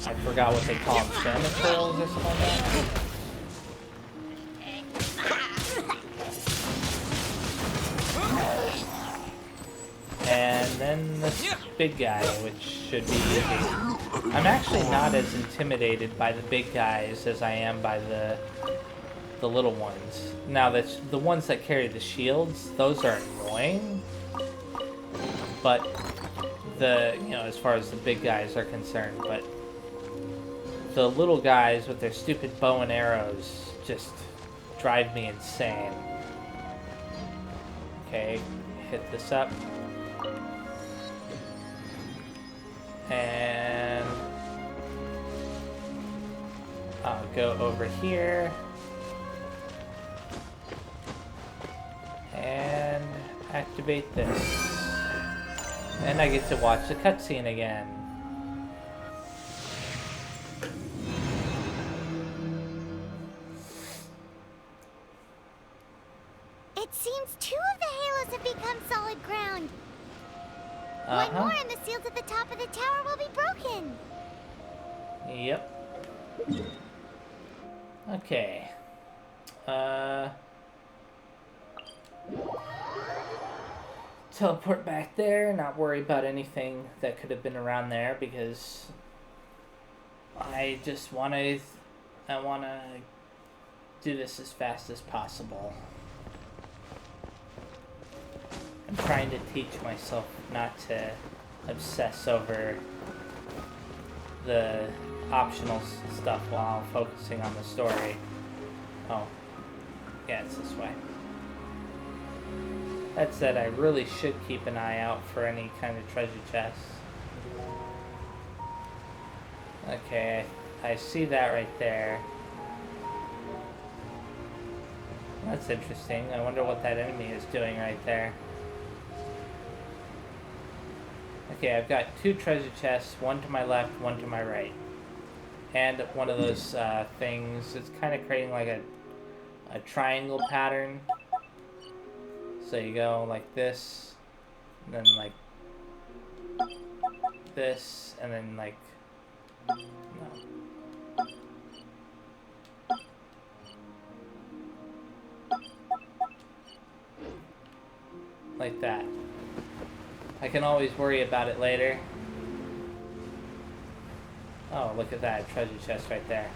I forgot what they call them, salmon pearls or something like that. And then this big guy, which should be easy. I'm actually not as intimidated by the big guys as I am by the little ones. Now, the ones that carry the shields, those are annoying. But as far as the big guys are concerned, but the little guys with their stupid bow and arrows just drive me insane. Okay, hit this up. And I'll go over here. And activate this. And I get to watch the cutscene again. It seems 2 of the halos have become solid ground. One more and the seals at the top of the tower will be broken. Yep. Okay. Teleport back there, not worry about anything that could have been around there because I just want to do this as fast as possible. I'm trying to teach myself not to obsess over the optional stuff while focusing on the story. Oh, yeah, it's this way. That said, I really should keep an eye out for any kind of treasure chests. Okay, I see that right there. That's interesting. I wonder what that enemy is doing right there. Okay, I've got 2 treasure chests, one to my left, one to my right. And one of those things, it's kind of creating like a triangle pattern. So you go like this, and then like this, and then like, no. Like that. I can always worry about it later. Oh, look at that treasure chest right there.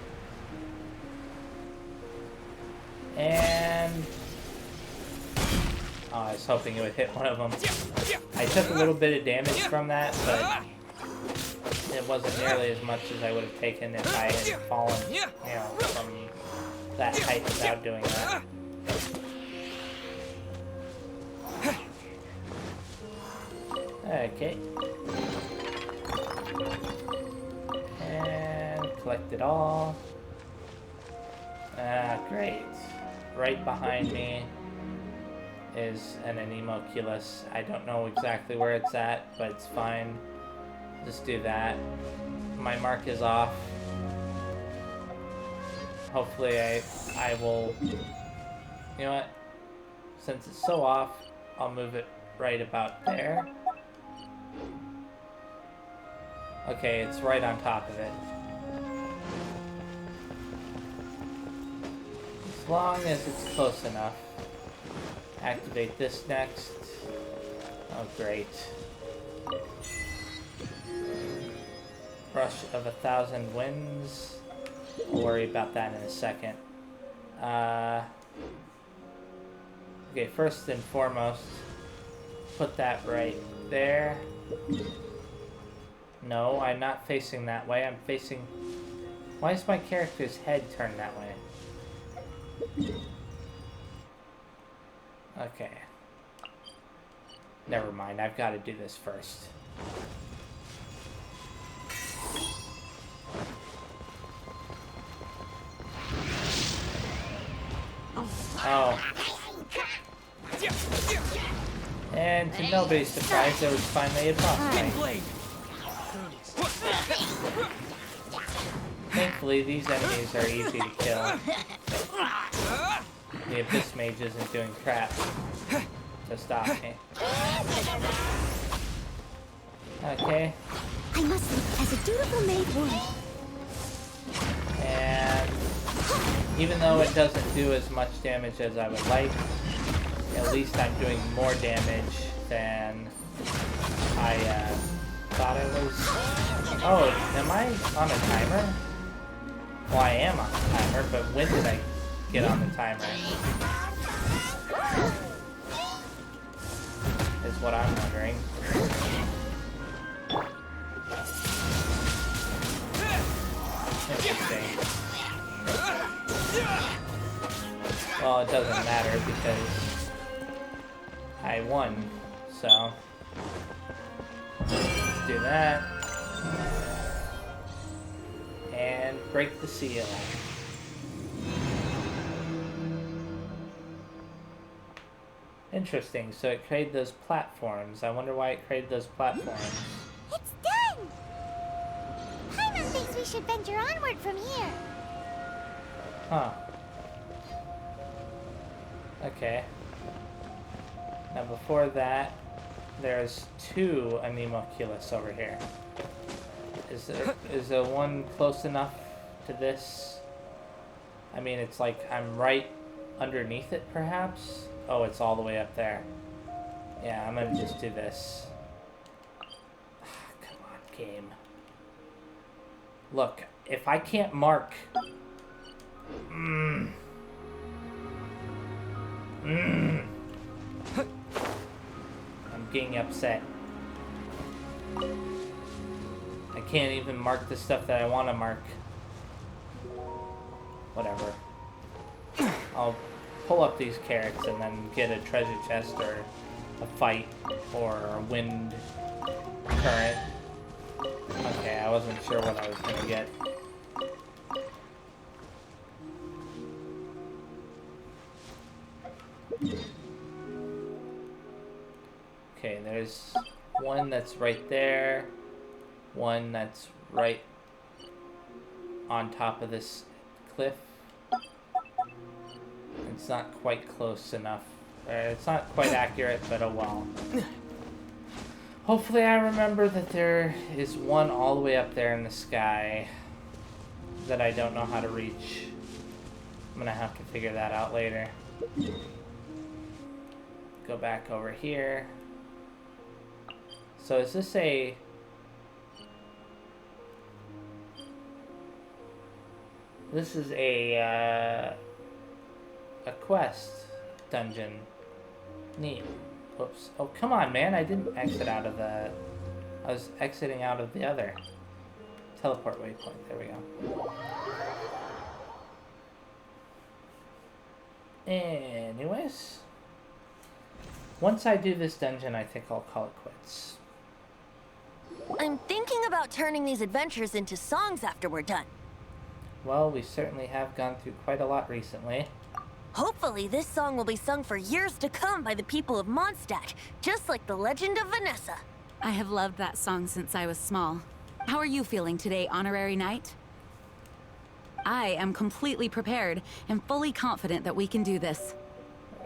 And oh, I was hoping it would hit one of them. I took a little bit of damage from that, but it wasn't nearly as much as I would have taken if I had fallen, you know, from that height without doing that. Okay. And collect it all. Great. Right behind me is an Anemoculus. I don't know exactly where it's at, but it's fine. Just do that. My mark is off. Hopefully I will... You know what? Since it's so off, I'll move it right about there. Okay, it's right on top of it. As long as it's close enough. Activate this next. Oh, great. Rush of 1,000 winds. I'll worry about that in a second. Okay, first and foremost, put that right there. No, I'm not facing that way. I'm facing... Why is my character's head turned that way? Okay. Never mind, I've got to do this first. Oh. And to nobody's surprise, there was finally a boss fight. Thankfully, these enemies are easy to kill. The Abyss Mage isn't doing crap to stop me. Okay. I must look as a dutiful maid would. And even though it doesn't do as much damage as I would like, at least I'm doing more damage than I thought I was. Oh, am I on a timer? Well, I am on a timer, but when did I get on the timer? Is what I'm wondering. Interesting. Well, it doesn't matter because I won, so let's do that. And break the seal. Interesting, so it created those platforms. I wonder why it created those platforms. It's done! Paimon thinks we should venture onward from here. Huh. Okay. Now before that, there's 2 Anemoculus over here. Is there one close enough to this? I mean, it's like I'm right underneath it, perhaps? Oh, it's all the way up there. Yeah, I'm gonna just do this. Come on, game. Look, if I can't mark... I'm getting upset. I can't even mark the stuff that I want to mark. Whatever. I'll pull up these carrots and then get a treasure chest or a fight or a wind current. Okay, I wasn't sure what I was going to get. Okay, there's one that's right there. One that's right on top of this cliff. It's not quite close enough. It's not quite accurate, but oh well. Hopefully I remember that there is one all the way up there in the sky that I don't know how to reach. I'm gonna have to figure that out later. Go back over here. So is this a... This is a quest dungeon. Neat. Whoops. Oh, come on, man. I didn't exit out of the... I was exiting out of the other teleport waypoint. There we go. Anyways. Once I do this dungeon, I think I'll call it quits. I'm thinking about turning these adventures into songs after we're done. Well, we certainly have gone through quite a lot recently. Hopefully, this song will be sung for years to come by the people of Mondstadt, just like the legend of Vanessa. I have loved that song since I was small. How are you feeling today, Honorary Knight? I am completely prepared and fully confident that we can do this.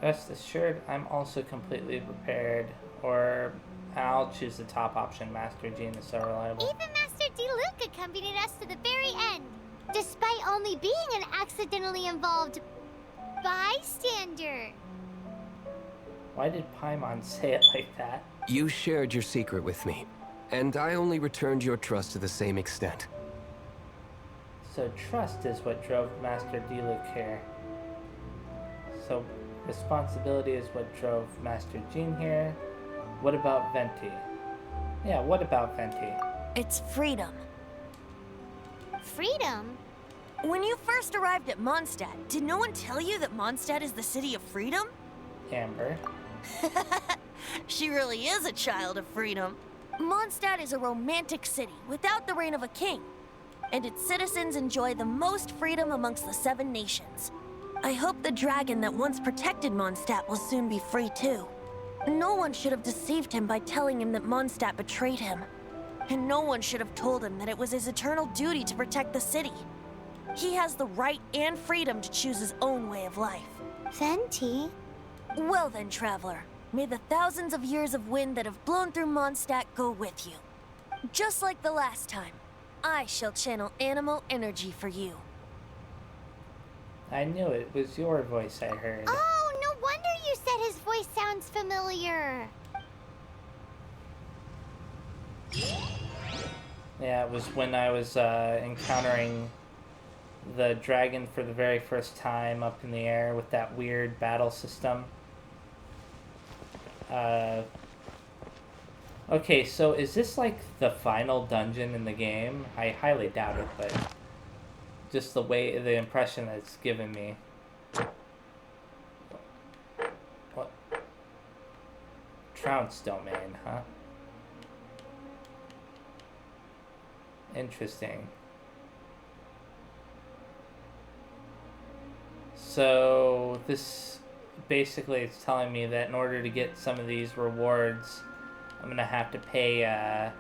Rest assured, I'm also completely prepared. Or I'll choose the top option. Master Jean is so reliable. Even Master D-Luke accompanied us to the very end, despite only being an accidentally involved bystander. Why did Paimon say it like that? You shared your secret with me, and I only returned your trust to the same extent. So trust is what drove Master D-Luke here. So responsibility is what drove Master Jean here. What about Venti? Yeah, what about Venti? It's freedom. Freedom? When you first arrived at Mondstadt, did no one tell you that Mondstadt is the city of freedom? Amber. She really is a child of freedom. Mondstadt is a romantic city without the reign of a king, and its citizens enjoy the most freedom amongst the 7 nations. I hope the dragon that once protected Mondstadt will soon be free too. No one should have deceived him by telling him that Mondstadt betrayed him. And no one should have told him that it was his eternal duty to protect the city. He has the right and freedom to choose his own way of life. Venti? Well then, traveler, may the thousands of years of wind that have blown through Mondstadt go with you. Just like the last time, I shall channel animal energy for you. I knew it was your voice I heard. Oh, no wonder you said his voice sounds familiar. Yeah, it was when I was encountering the dragon for the very first time up in the air with that weird battle system. Okay, so is this like the final dungeon in the game? I highly doubt it, but Just the way, the impression that it's given me. What? Trounce domain, huh? Interesting. So this basically it's telling me that in order to get some of these rewards, I'm gonna have to pay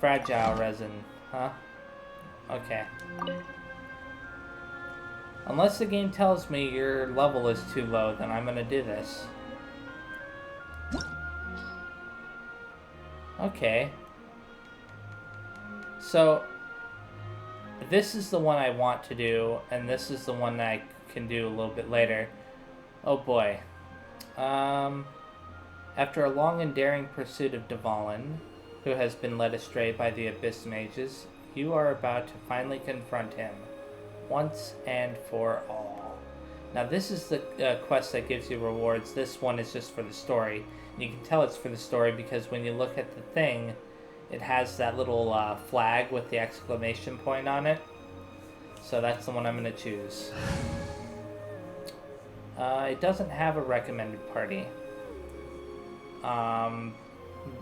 fragile resin, huh? Okay. Unless the game tells me your level is too low, then I'm gonna do this. Okay. So this is the one I want to do, and this is the one that I can do a little bit later. Oh boy. After a long and daring pursuit of Dvalin, who has been led astray by the Abyss Mages, you are about to finally confront him, once and for all. Now this is the quest that gives you rewards. This one is just for the story. And you can tell it's for the story because when you look at the thing, it has that little flag with the exclamation point on it. So that's the one I'm going to choose. It doesn't have a recommended party.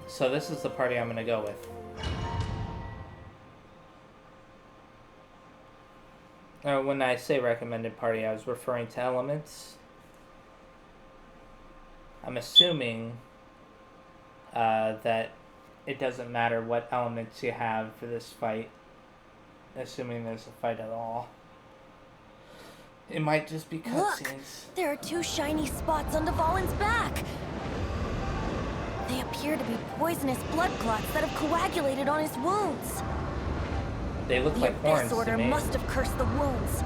So this is the party I'm going to go with. When I say recommended party, I was referring to elements. I'm assuming that it doesn't matter what elements you have for this fight. Assuming there's a fight at all. It might just be cutscenes. Look! There are 2 shiny spots on Dvalin's back! They appear to be poisonous blood clots that have coagulated on his wounds. They look like horns The Abyss Order must have cursed the wounds.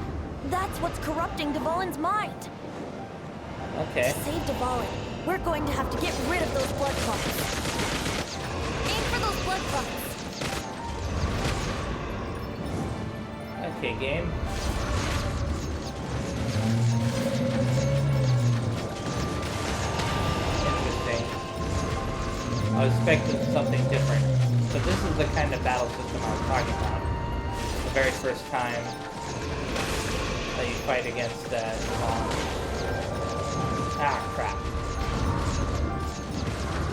That's what's corrupting Dvalin's mind. Okay. To save Dvalin, we're going to have to get rid of those blood clots. Aim for those blood clots. Okay, game. Interesting. I was expecting something different. But this is the kind of battle system I was talking about. The very first time that you fight against ah, crap.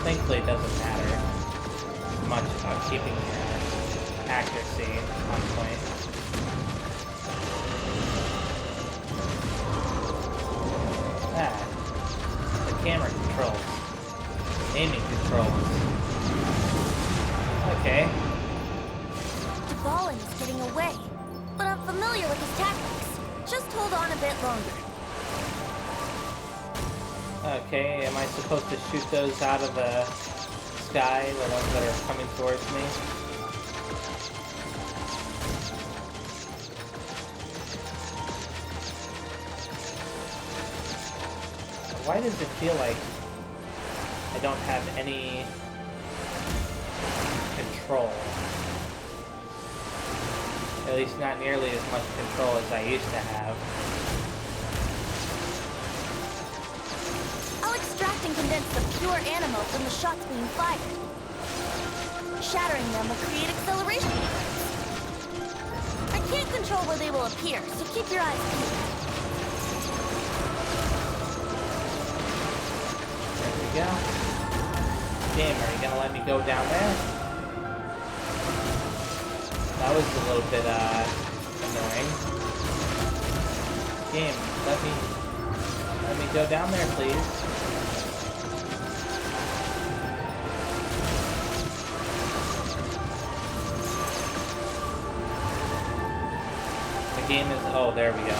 Thankfully it doesn't matter much about keeping your accuracy on point. The camera controls. Aiming controls. Okay. Dvalin is getting away, but I'm familiar with his tactics. Just hold on a bit longer. Okay, am I supposed to shoot those out of the sky, the ones that are coming towards me? Why does it feel like I don't have any control? At least not nearly as much control as I used to have. I'll extract and condense the pure animo from the shots being fired. Shattering them will create acceleration currents. I can't control where they will appear, so keep your eyes peeled. There we go. Game, are you gonna let me go down there? That was a little bit, annoying. Game, let me go down there, please. The game is, oh, there we go.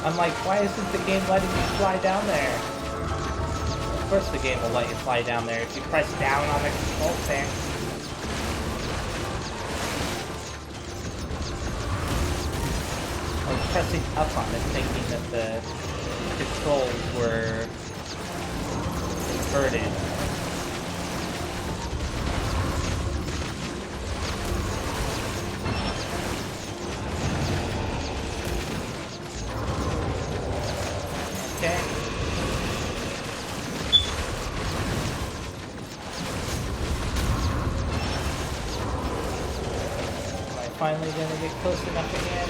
I'm like, why isn't the game letting me fly down there? Of course the game will let you fly down there if you press down on the control stick. I was pressing up on it thinking that the controls were inverted. Okay. finally gonna get close enough again.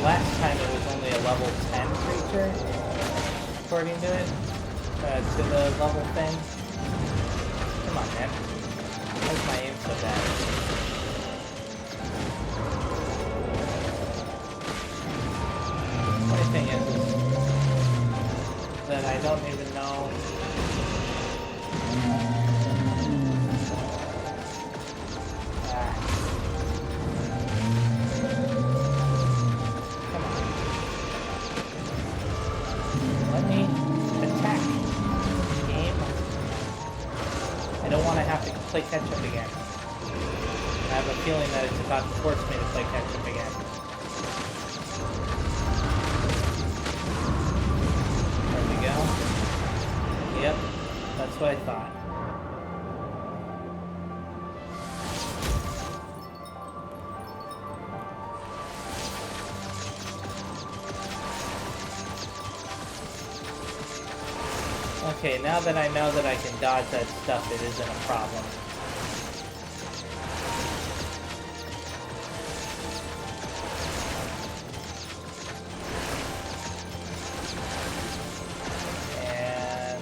Last time it was only a level 10 creature, according to it, to the level thing. Come on, man. Why's my aim so bad? Funny thing is that I don't even know. Play catch up again. I have a feeling that it's about to force me to play catch up again. There we go. Yep, that's what I thought. Okay, now that I know that I can dodge that stuff, it isn't a problem. And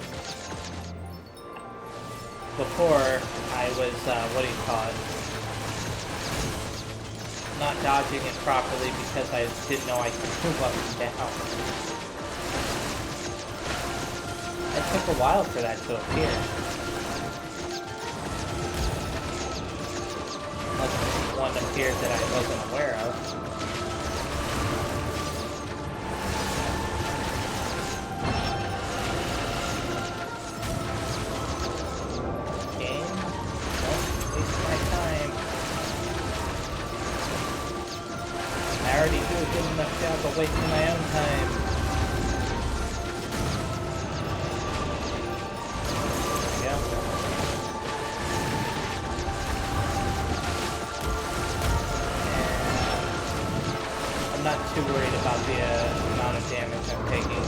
before, I was, what do you call it? Not dodging it properly because I didn't know I could move up and down. It took a while for that to appear. Unless one appeared that I wasn't aware of. Game? Don't waste my time. I already do a good enough job of wasting my own time. Not too worried about the amount of damage I'm taking.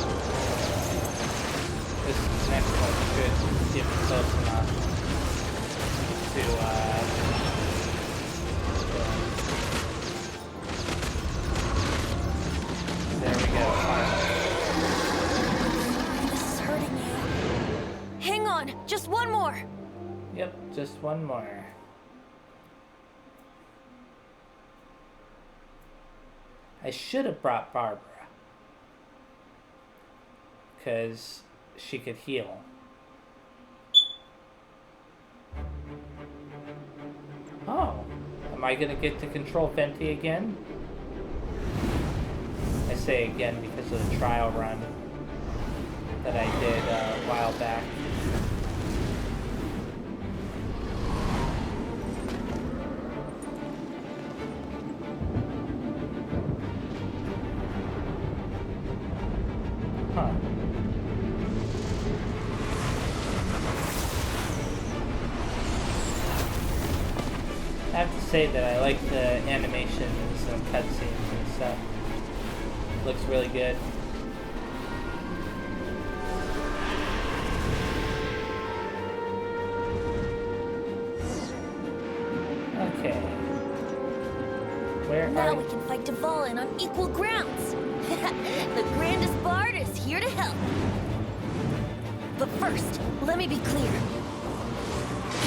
This next one should get me close enough to, there we go, finally. This is hurting you. Hang on, just one more. Yep, just one more. I should have brought Barbara, because she could heal. Oh, am I going to get to control Venti again? I say again because of the trial run that I did a while back. I have to say that I like the animations and cutscenes and stuff. Looks really good. Okay. Where Now are we can fight Dvalin on equal grounds. The grandest bard is here to help. But first, let me be clear.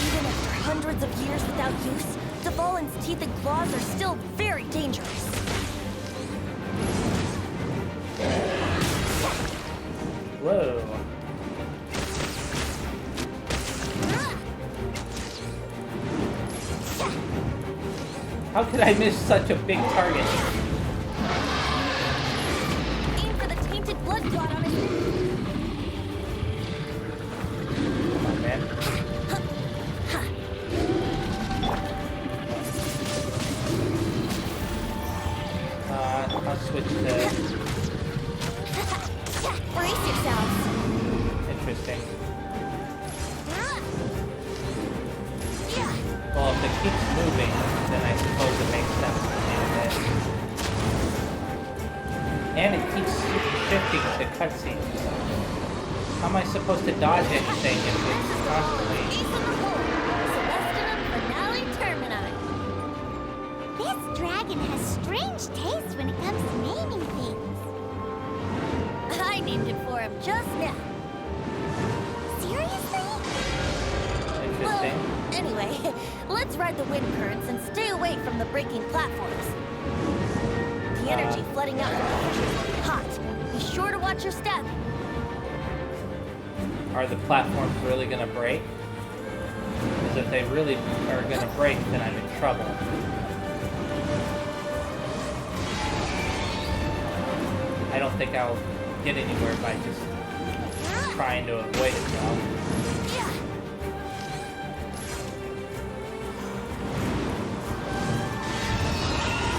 Even after hundreds of years without use, Dvalin's teeth and claws are still very dangerous. Whoa. How could I miss such a big target? Aim for the tainted blood clot on his... Come on, man. I'll switch to... Brace yourselves. Interesting. Well, if it keeps moving, then I suppose it makes sense to do this. And it keeps shifting to cutscenes. How am I supposed to dodge anything if it's constantly... This dragon has strange taste when it comes to naming things. I named it for him just now. Seriously? Interesting. Well, anyway, let's ride the wind currents and stay away from the breaking platforms. The energy flooding out from the engines will be hot. Be sure to watch your step. Are the platforms really gonna break? Because if they really are gonna break, then I'm in trouble. I don't think I'll get anywhere by just trying to avoid it though.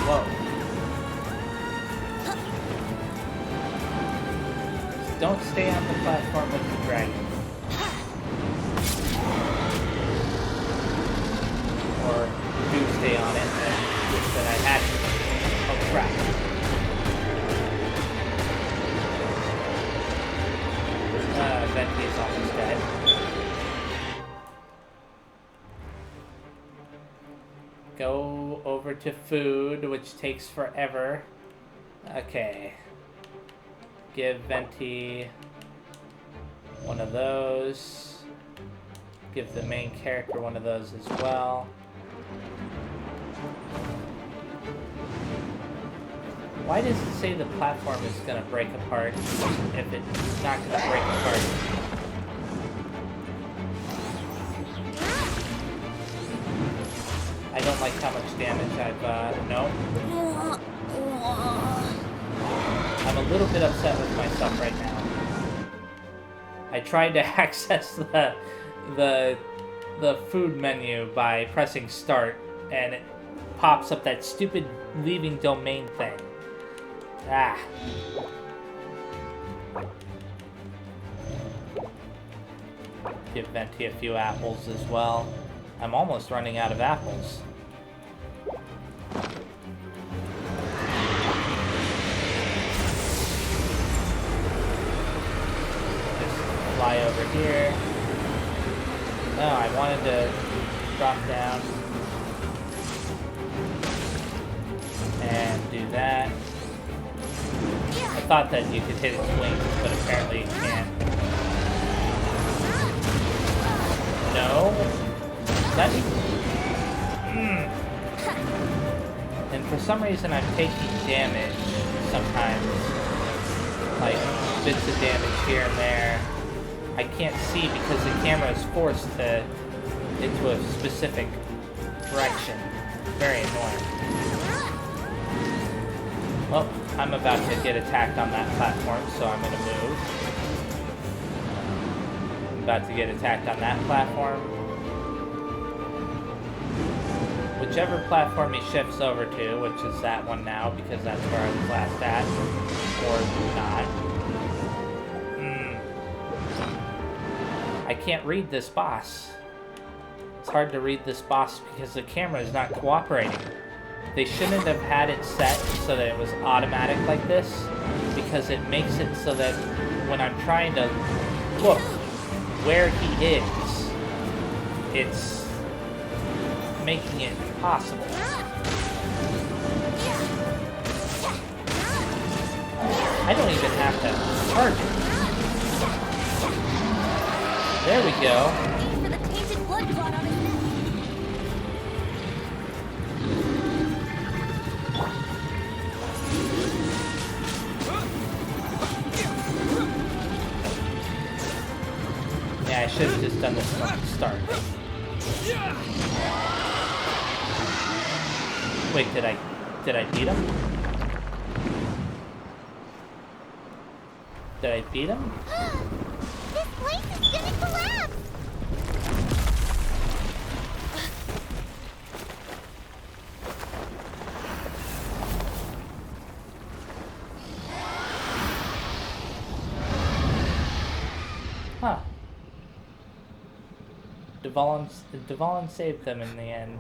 Whoa. Don't stay on the platform with the dragon. Or do stay on it, then I had to. Oh crap. Venti is almost dead. Go over to food, which takes forever. Okay. Give Venti one of those. Give the main character one of those as well. Why does it say the platform is going to break apart if it's not going to break apart? I don't like how much damage I've, no. I'm a little bit upset with myself right now. I tried to access the food menu by pressing start, and it pops up that stupid leaving domain thing. Ah. Give Venti a few apples as well. I'm almost running out of apples. Just fly over here. No, I wanted to drop down. And do that. I thought that you could hit its wings, but apparently you can't. No? That... And for some reason I'm taking damage sometimes. Like, bits of damage here and there. I can't see because the camera is forced to into a specific direction. Very annoying. Well, I'm about to get attacked on that platform, so I'm gonna move. I'm about to get attacked on that platform. Whichever platform he shifts over to, which is that one now, because that's where I was last at, or not. I can't read this boss. It's hard to read this boss because the camera is not cooperating. They shouldn't have had it set so that it was automatic like this, because it makes it so that when I'm trying to look where he is, it's making it impossible. I don't even have to charge it. There we go. For the tainted blood clot on his neck. Yeah, I should have just done this from the start. Wait, did I beat him? Did I beat him? This place is gonna collapse! Huh. Devon saved them in the end.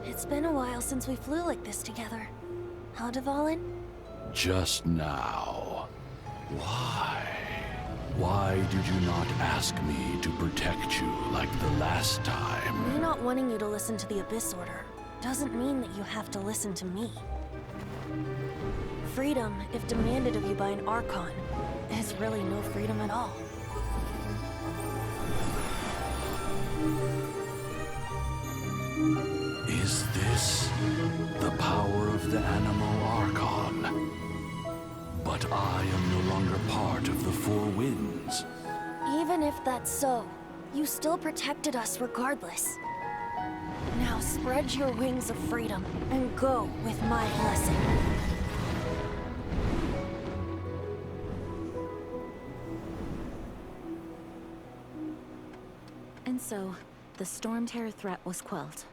It's been a while since we flew like this together. Huh, Dvalin? Just now. Why? Why did you not ask me to protect you like the last time? Me not wanting you to listen to the Abyss Order doesn't mean that you have to listen to me. Freedom, if demanded of you by an Archon, is really no freedom at all. Is this the power of the animal Archon? But I am no longer part of the Four Winds. Even if that's so, you still protected us regardless. Now spread your wings of freedom and go with my blessing. And so, the Storm Terror threat was quelled.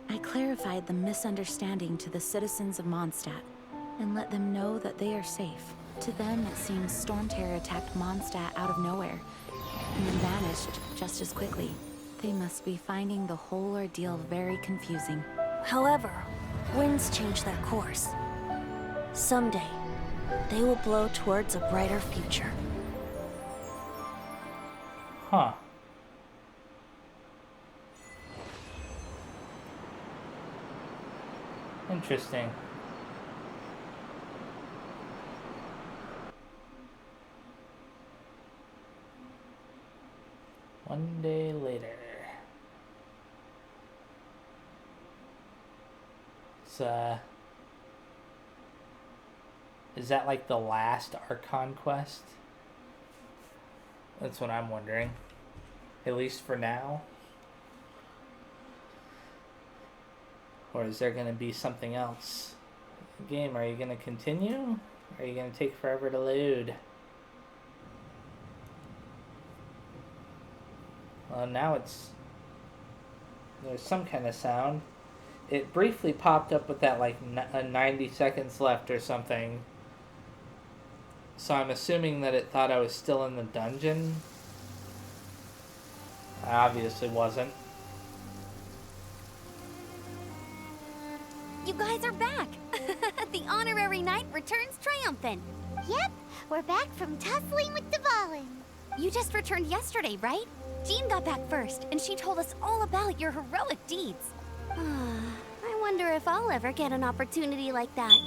I clarified the misunderstanding to the citizens of Mondstadt, and let them know that they are safe. To them, it seems Storm Terror attacked Mondstadt out of nowhere, and then vanished just as quickly. They must be finding the whole ordeal very confusing. However, winds change their course. Someday, they will blow towards a brighter future. Huh. Interesting. One day later. Is that like the last Archon quest? That's what I'm wondering. At least for now. Or is there going to be something else? Game, are you going to continue? Or are you going to take forever to load? Well, now there's some kind of sound. It briefly popped up with that like 90 seconds left or something. So I'm assuming that it thought I was still in the dungeon. I obviously wasn't. You guys are back! The honorary knight returns triumphant. Yep, we're back from tussling with Dvalin. You just returned yesterday, right? Jean got back first, and she told us all about your heroic deeds. I wonder if I'll ever get an opportunity like that.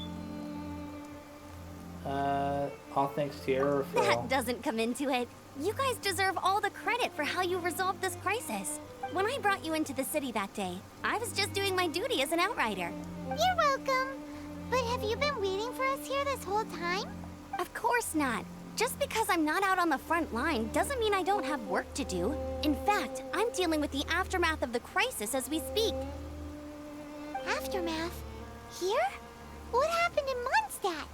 All thanks to your referral. That doesn't come into it. You guys deserve all the credit for how you resolved this crisis. When I brought you into the city that day, I was just doing my duty as an outrider. You're welcome. But have you been waiting for us here this whole time? Of course not. Just because I'm not out on the front line doesn't mean I don't have work to do. In fact, I'm dealing with the aftermath of the crisis as we speak. Aftermath? Here? What happened in Mondstadt?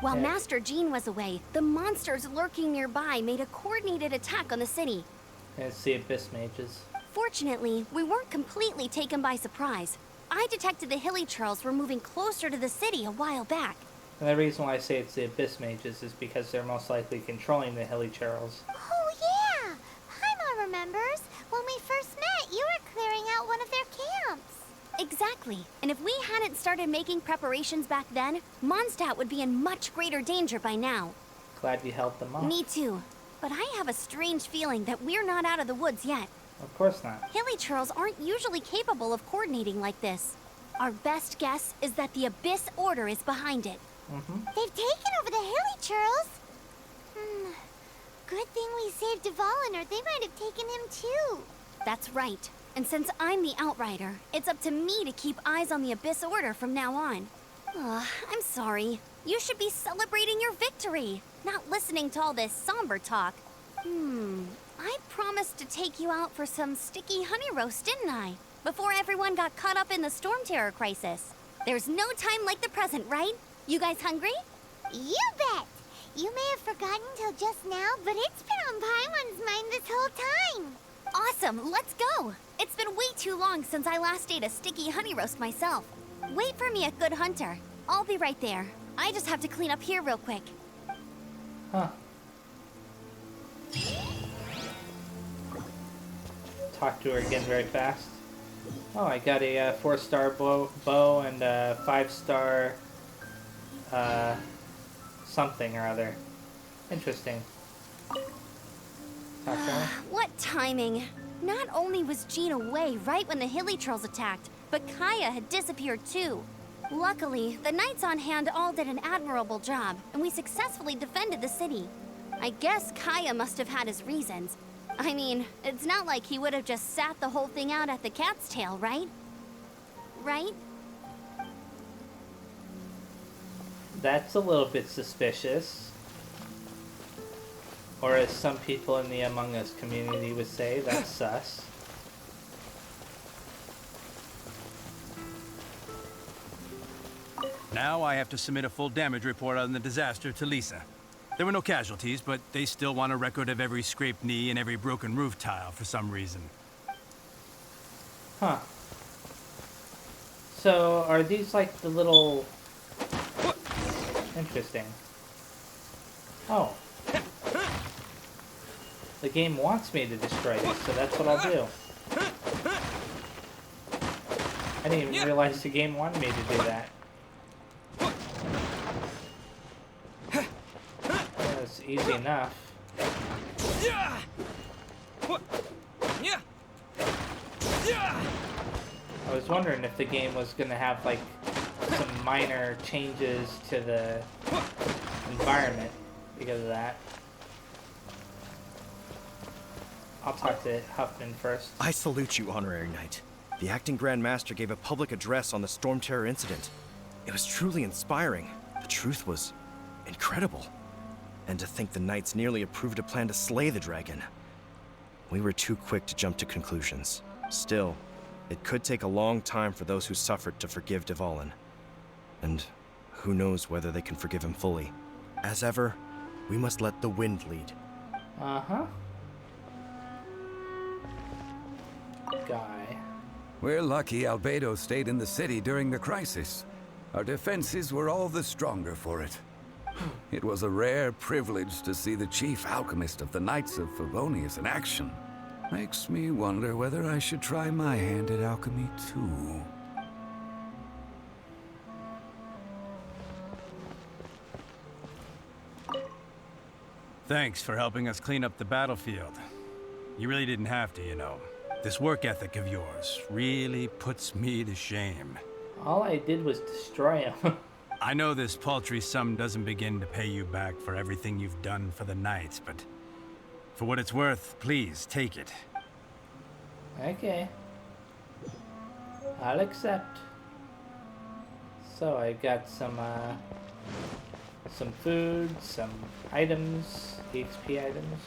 While Master Jean was away, the monsters lurking nearby made a coordinated attack on the city. It's the Abyss Mages. Fortunately, we weren't completely taken by surprise. I detected the Hilly Churls were moving closer to the city a while back. And the reason why I say it's the Abyss Mages is because they're most likely controlling the Hilly Churls. Oh yeah! Paimon remembers. When we first met, you were clearing out one of their camps. Exactly. And if we hadn't started making preparations back then, Mondstadt would be in much greater danger by now. Glad you helped them off. Me too. But I have a strange feeling that we're not out of the woods yet. Of course not. Hilly Churls aren't usually capable of coordinating like this. Our best guess is that the Abyss Order is behind it. They've taken over the Hilly Churls. Good thing we saved Dvalin, or they might have taken him too. That's right. And since I'm the Outrider, it's up to me to keep eyes on the Abyss Order from now on. I'm sorry. You should be celebrating your victory, not listening to all this somber talk. I promised to take you out for some sticky honey roast, didn't I? Before everyone got caught up in the Storm Terror crisis. There's no time like the present, right? You guys hungry? You bet! You may have forgotten till just now, but it's been on Paimon's mind this whole time. Awesome, let's go! It's been way too long since I last ate a sticky honey roast myself. Wait for me at Good Hunter. I'll be right there. I just have to clean up here real quick. Huh. Talk to her again very fast. Oh, I got a 4-star bow and a 5-star something or other. Interesting. Talk to her. What timing! Not only was Jean away right when the Hilly Trolls attacked, but Kaya had disappeared too. Luckily, the knights on hand all did an admirable job, and we successfully defended the city. I guess Kaya must have had his reasons. I mean, it's not like he would have just sat the whole thing out at the cat's tail, right? Right? That's a little bit suspicious. Or as some people in the Among Us community would say, that's sus. Now I have to submit a full damage report on the disaster to Lisa. There were no casualties, but they still want a record of every scraped knee and every broken roof tile for some reason. Huh. So, are these like the little... Interesting. Oh. The game wants me to destroy these, so that's what I'll do. I didn't even realize the game wanted me to do that. That's easy enough. I was wondering if the game was going to have like some minor changes to the environment because of that. I'll talk to Huffman first. I salute you, Honorary Knight. The Acting Grand Master gave a public address on the Storm Terror incident. It was truly inspiring. The truth was incredible. And to think the Knights nearly approved a plan to slay the dragon. We were too quick to jump to conclusions. Still, it could take a long time for those who suffered to forgive Dvalin. And who knows whether they can forgive him fully. As ever, we must let the wind lead. Uh-huh. Guy. We're lucky Albedo stayed in the city during the crisis. Our defenses were all the stronger for it. It was a rare privilege to see the chief alchemist of the Knights of Favonius in action. Makes me wonder whether I should try my hand at alchemy too. Thanks for helping us clean up the battlefield. You really didn't have to, you know. This work ethic of yours really puts me to shame. All I did was destroy him. I know this paltry sum doesn't begin to pay you back for everything you've done for the Knights, but for what it's worth, please take it. Okay. I'll accept. So I got some food, some items, HP items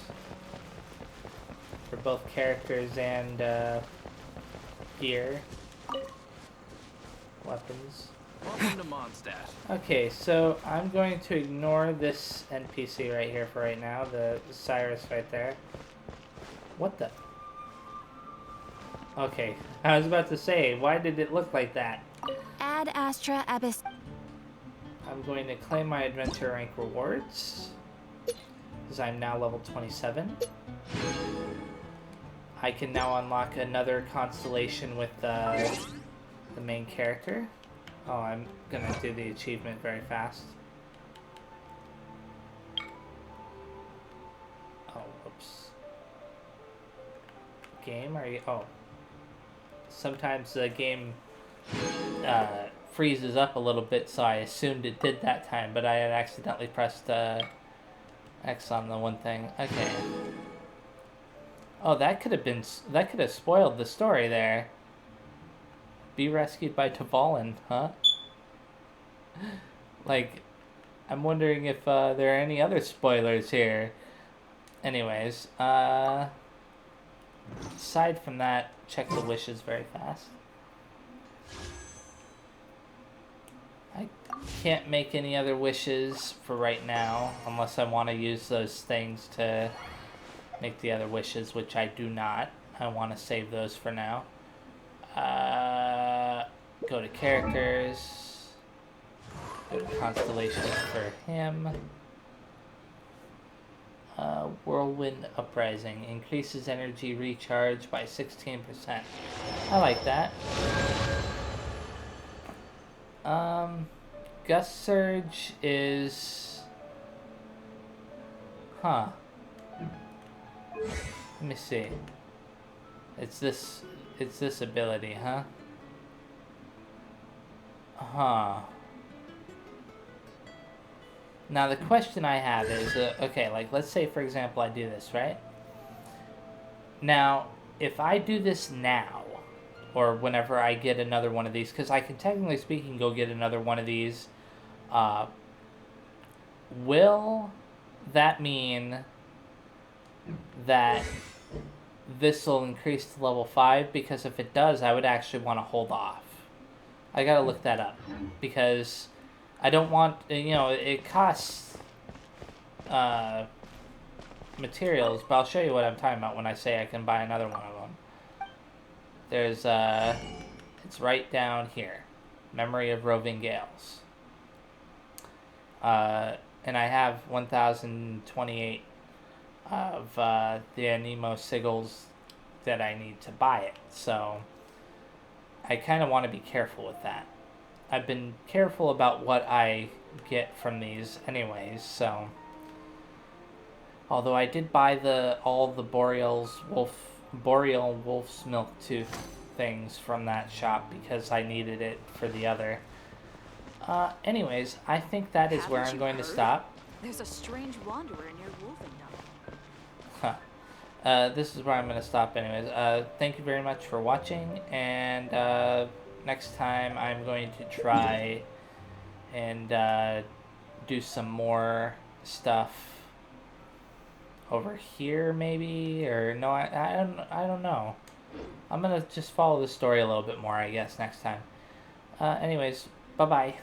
for both characters and gear, weapons. Welcome to Mondstadt. Okay, so I'm going to ignore this NPC right here for right now, the Cyrus right there. What the? Okay, I was about to say, why did it look like that? Ad Astra Abyss. I'm going to claim my adventure rank rewards, because I'm now level 27. I can now unlock another constellation with the main character. Oh, I'm gonna do the achievement very fast. Oh, whoops. Game, are you? Oh. Sometimes the game freezes up a little bit, so I assumed it did that time, but I had accidentally pressed X on the one thing. Okay. Oh, that could have spoiled the story there. Be rescued by Dvalin, huh? Like, I'm wondering if there are any other spoilers here. Anyways, aside from that, check the wishes very fast. I can't make any other wishes for right now, unless I want to use those things to make the other wishes, which I do not. I want to save those for now. Go to characters. Go to constellations for him. Whirlwind Uprising. Increases energy recharge by 16%. I like that. Gust Surge is... Huh. Let me see. It's this ability, huh? Huh. Now the question I have is, okay, like let's say for example I do this, right? Now, if I do this now, or whenever I get another one of these, because I can technically speaking go get another one of these, will that mean that this will increase to level 5? Because if it does, I would actually want to hold off. I gotta look that up, because I don't want, you know, it costs materials, but I'll show you what I'm talking about when I say I can buy another one of them. There's, it's right down here. Memory of Roving Gales. And I have 1,028 of the Anemo sigils that I need to buy it, so I kind of want to be careful with that. I've been careful about what I get from these anyways, so... Although I did buy all the Boreal Wolf's Milk Tooth things from that shop because I needed it for the other. Anyways, I think that is where I'm going to stop. There's a strange wanderer near Wolfendom. Huh. This is where I'm going to stop anyways. Thank you very much for watching, and next time I'm going to try and do some more stuff over here maybe, or no, I don't know. I'm going to just follow the story a little bit more, I guess, next time. Anyways, bye-bye.